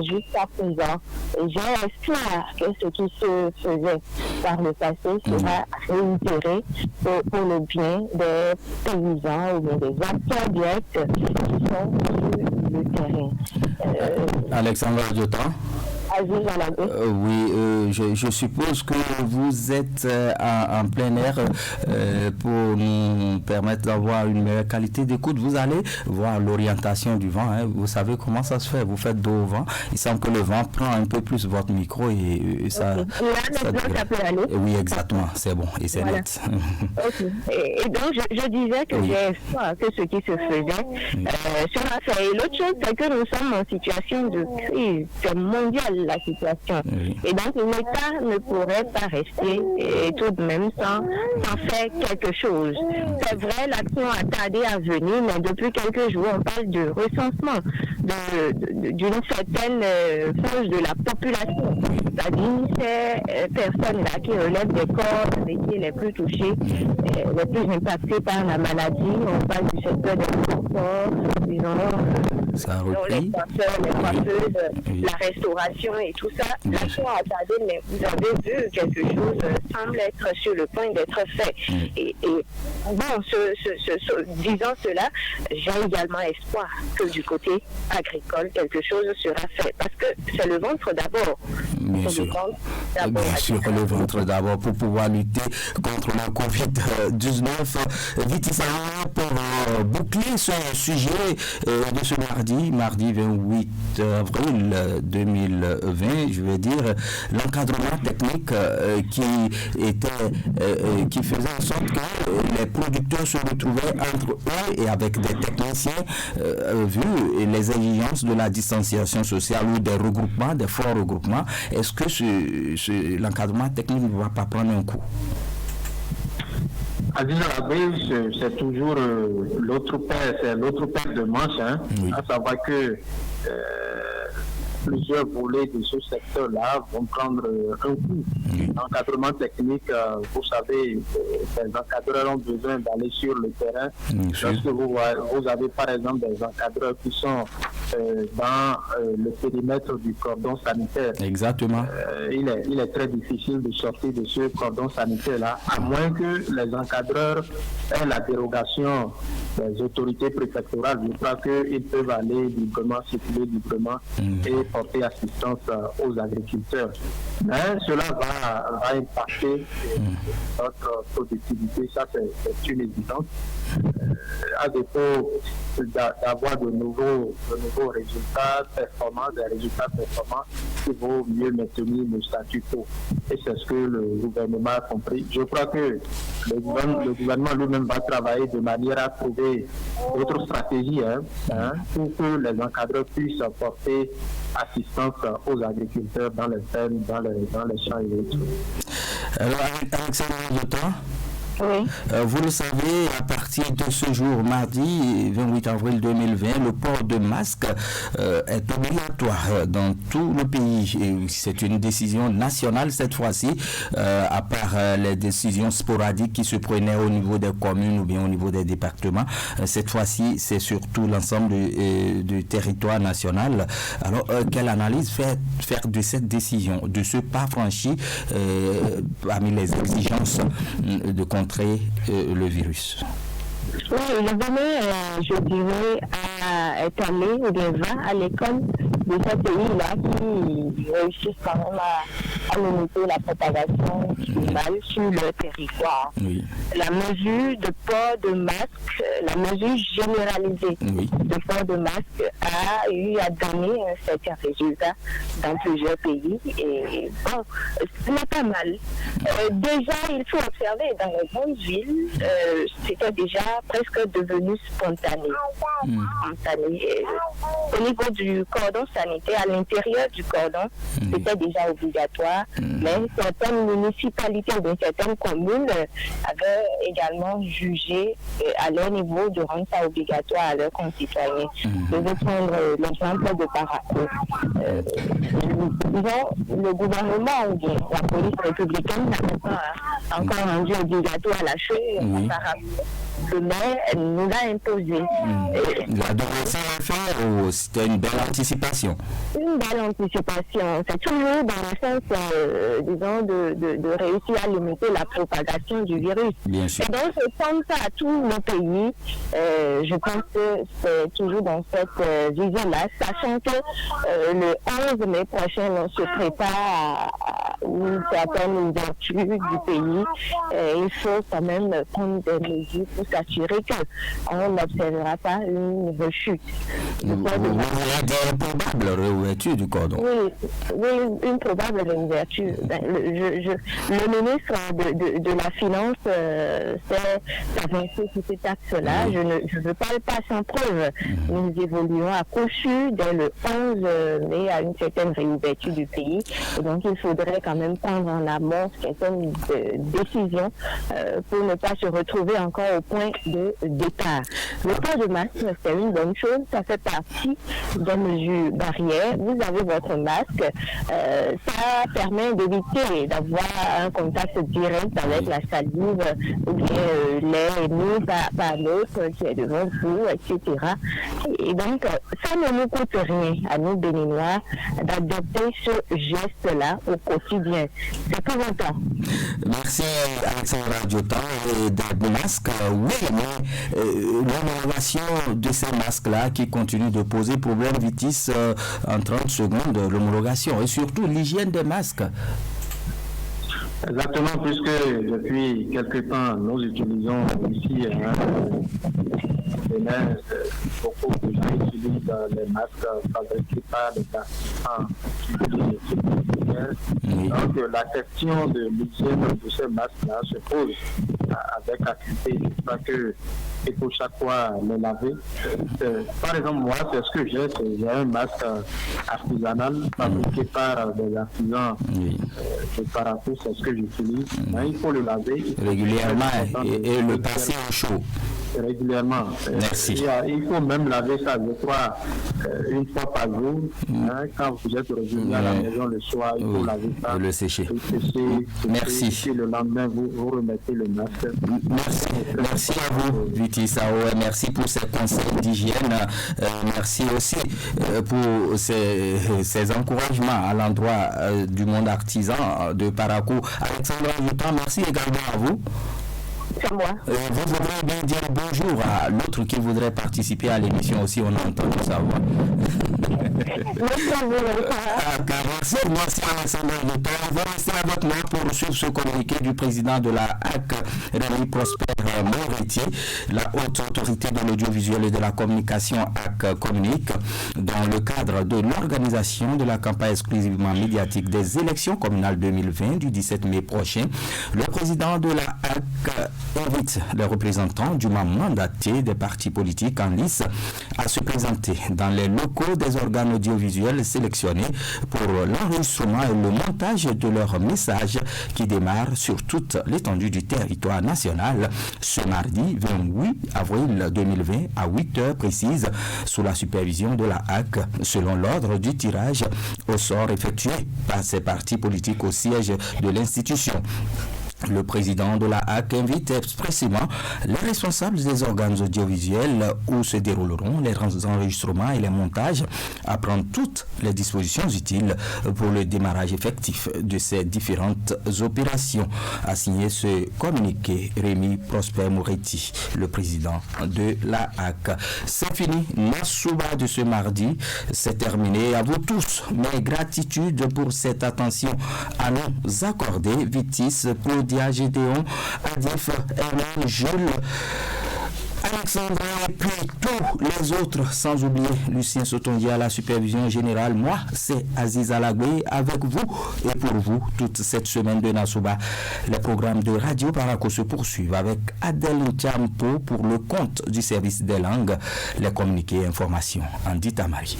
jusqu'à présent. Et j'ai espoir que ce qui se faisait par le passé sera réitéré pour le bien des paysans ou des acteurs directs qui sont sur le terrain.
Alexandra Adjotan. Oui, je suppose que vous êtes en plein air pour nous permettre d'avoir une meilleure qualité d'écoute. Vous allez voir l'orientation du vent. Hein. Vous savez comment ça se fait. Vous faites dos au vent. Il semble que le vent prend un peu plus votre micro et ça... Là,
ça peut aller.
Oui, exactement. C'est bon et c'est net.
Et donc, je disais que j'ai espoir que ce qui se faisait sera fait. Et l'autre chose, c'est que nous sommes en situation de crise. C'est mondial, la situation. Et donc, l'État ne pourrait pas rester tout de même sans faire quelque chose. C'est vrai, l'action a tardé à venir, mais depuis quelques jours, on parle de recensement d'une certaine frange de la population. C'est-à-dire ces personnes-là qui relèvent des corps, des métiers les plus touchés, les plus impactés par la maladie. On parle du secteur des transports, disons, les coiffeurs, les coiffeuses, la restauration et tout ça. L'action a tardé, mais vous avez vu, quelque chose semble être sur le point d'être fait. Et bon, disant cela, j'ai également espoir que du côté agricole, quelque chose sera fait. Parce que c'est le ventre d'abord.
Bien sûr. Bien sûr, le ventre d'abord pour pouvoir lutter contre la Covid-19. Vite, ça va pour boucler ce sujet de ce mardi 28 avril 2020, je vais dire, l'encadrement technique qui faisait en sorte que les producteurs se retrouvaient entre eux et avec des techniciens, vu les exigences de la distanciation sociale ou des regroupements, des forts regroupements. Est-ce que l'encadrement technique ne va pas prendre un coup?
Aziz Alabé, c'est toujours l'autre paire de manches, hein, à savoir que plusieurs volets de ce secteur-là vont prendre un coup. L'encadrement technique, vous savez, les encadreurs ont besoin d'aller sur le terrain. Lorsque vous avez par exemple des encadreurs qui sont dans le périmètre du cordon sanitaire.
Exactement.
Il est très difficile de sortir de ce cordon sanitaire-là, à moins que les encadreurs aient la dérogation des autorités préfectorales. Je crois qu'ils peuvent aller librement, circuler librement et porter assistance aux agriculteurs. Mais cela va impacter notre productivité, ça c'est une évidence. À défaut d'avoir de nouveaux résultats performants, des résultats performants, il vaut mieux maintenir le statu quo. Et c'est ce que le gouvernement a compris. Je crois que le gouvernement lui-même va travailler de manière à trouver d'autres stratégies pour que les encadreurs puissent apporter assistance aux agriculteurs dans les fermes, dans les champs et autres.
Alors, Alexandre Radiotan,
oui.
Vous le savez, à partir de ce jour, mardi 28 avril 2020, le port de masque est obligatoire dans tout le pays. Et c'est une décision nationale cette fois-ci, à part les décisions sporadiques qui se prenaient au niveau des communes ou bien au niveau des départements. Cette fois-ci, c'est surtout l'ensemble du territoire national. Alors, quelle analyse faire de cette décision, de ce pas franchi parmi les exigences de contrer le virus?
Oui, le gouvernement, je dirais, est allé ou bien va à l'école de ce pays-là qui réussissent quand même à limiter la propagation du mal sur le territoire.
Oui.
La mesure de port de masque, la mesure généralisée de port de masque a eu à donner un certain résultat dans plusieurs pays. Et bon, ce n'est pas mal. Déjà, il faut observer, dans les grandes villes, c'était déjà presque devenu spontané. Au niveau du cordon sanitaire, à l'intérieur du cordon, c'était déjà obligatoire, mais certaines municipalités ou certaines communes avaient également jugé à leur niveau de rendre ça obligatoire à leurs concitoyens. Je vais prendre l'exemple de Parakou. Le gouvernement ou bien la police républicaine n'avait pas encore rendu obligatoire la chose à Parakou. Le maire nous l'a imposé.
La ça a fait ou c'était une belle anticipation?
Une belle anticipation. C'est toujours dans le sens, disons, de réussir à limiter la propagation du virus.
Bien sûr.
Et donc, c'est comme ça à tous nos pays. Je pense que c'est toujours dans cette vision-là, sachant que le 11 mai prochain, on se prépare à une certaine ouverture du pays. Il faut quand même prendre des mesures pour s'assurer qu'on n'observera pas une rechute.
Une probable réouverture du cordon.
Oui, une probable réouverture. Le ministre de la Finance s'est avancé sur cet axe-là. Je ne veux pas le passer sans preuve. Nous évoluons à coup sûr dès le 11 mai à une certaine réouverture du pays. Et donc, il faudrait quand même prendre en amont certaines décisions pour ne pas se retrouver encore au point de départ. Le port de masque, c'est une bonne chose. Ça fait partie des mesures barrières. Vous avez votre masque. Ça permet d'éviter d'avoir un contact direct avec la salive ou bien l'air émis par l'autre qui est devant vous, etc. Et donc, ça ne nous coûte rien à nous Béninois d'adopter ce geste-là au quotidien. C'est tout longtemps.
Merci Alexandre Radiotan. Des masques, oui, mais l'honoration de ces masques-là qui continuent de poser problème vitis en 30 secondes, l'homologation et surtout l'hygiène des masques.
Exactement, puisque depuis quelque temps, nous utilisons ici beaucoup de gens utilisent les masques fabriqués par les artisans. Donc la question de l'hygiène de ces masques-là se pose avec acuité. Je crois que il faut chaque fois les laver. Par exemple, moi, c'est ce que j'ai un masque artisanal fabriqué par des artisans de Parakou, c'est ce que j'utilise. Mais il faut le laver
régulièrement et le passer au chaud.
régulièrement.
Merci.
Il faut même laver ça, je crois, une fois par jour. Quand vous êtes revenu à la maison le soir, il faut laver ça.
Le sécher.
Merci. Et le lendemain, vous remettez le masque.
Merci à vous, Vitis Aoué. Merci pour ces conseils d'hygiène. Merci aussi pour ces encouragements à l'endroit du monde artisan de Parakou. Alexandra Joutan, merci également à vous.
C'est moi.
Vous voudrez bien dire bonjour à l'autre qui voudrait participer à l'émission aussi, on entend sa voix. Merci Alexandre Joutan. On va rester avec moi pour suivre ce communiqué du président de la HAC, Rémi Prosper Moretti. La haute autorité de l'audiovisuel et de la communication HAC communique dans le cadre de l'organisation de la campagne exclusivement médiatique des élections communales 2020 du 17 mai prochain. Le président de la HAC invite les représentants du mandaté des partis politiques en lice à se présenter dans les locaux des organes audiovisuels sélectionnés pour l'enregistrement et le montage de leurs messages qui démarrent sur toute l'étendue du territoire national ce mardi 28 avril 2020 à 8 heures précises sous la supervision de la HAC selon l'ordre du tirage au sort effectué par ces partis politiques au siège de l'institution. Le président de la HAC invite expressément les responsables des organes audiovisuels où se dérouleront les enregistrements et les montages à prendre toutes les dispositions utiles pour le démarrage effectif de ces différentes opérations. A signé ce communiqué Rémi Prosper Moretti, le président de la HAC. C'est fini, Nassouba de ce mardi, c'est terminé. À vous tous, mes gratitudes pour cette attention à nous accorder. Vitis, Claudia, Gédéon, Adif, Herman, Jules, Alexandra et puis tous les autres, sans oublier Lucien Sotondia à la supervision générale. Moi, c'est Aziz Alagwe avec vous et pour vous toute cette semaine de Nassouba. Les programmes de Radio Parakou se poursuivent avec Adèle Tchampo pour le compte du service des langues, les communiqués et informations en Ditamari.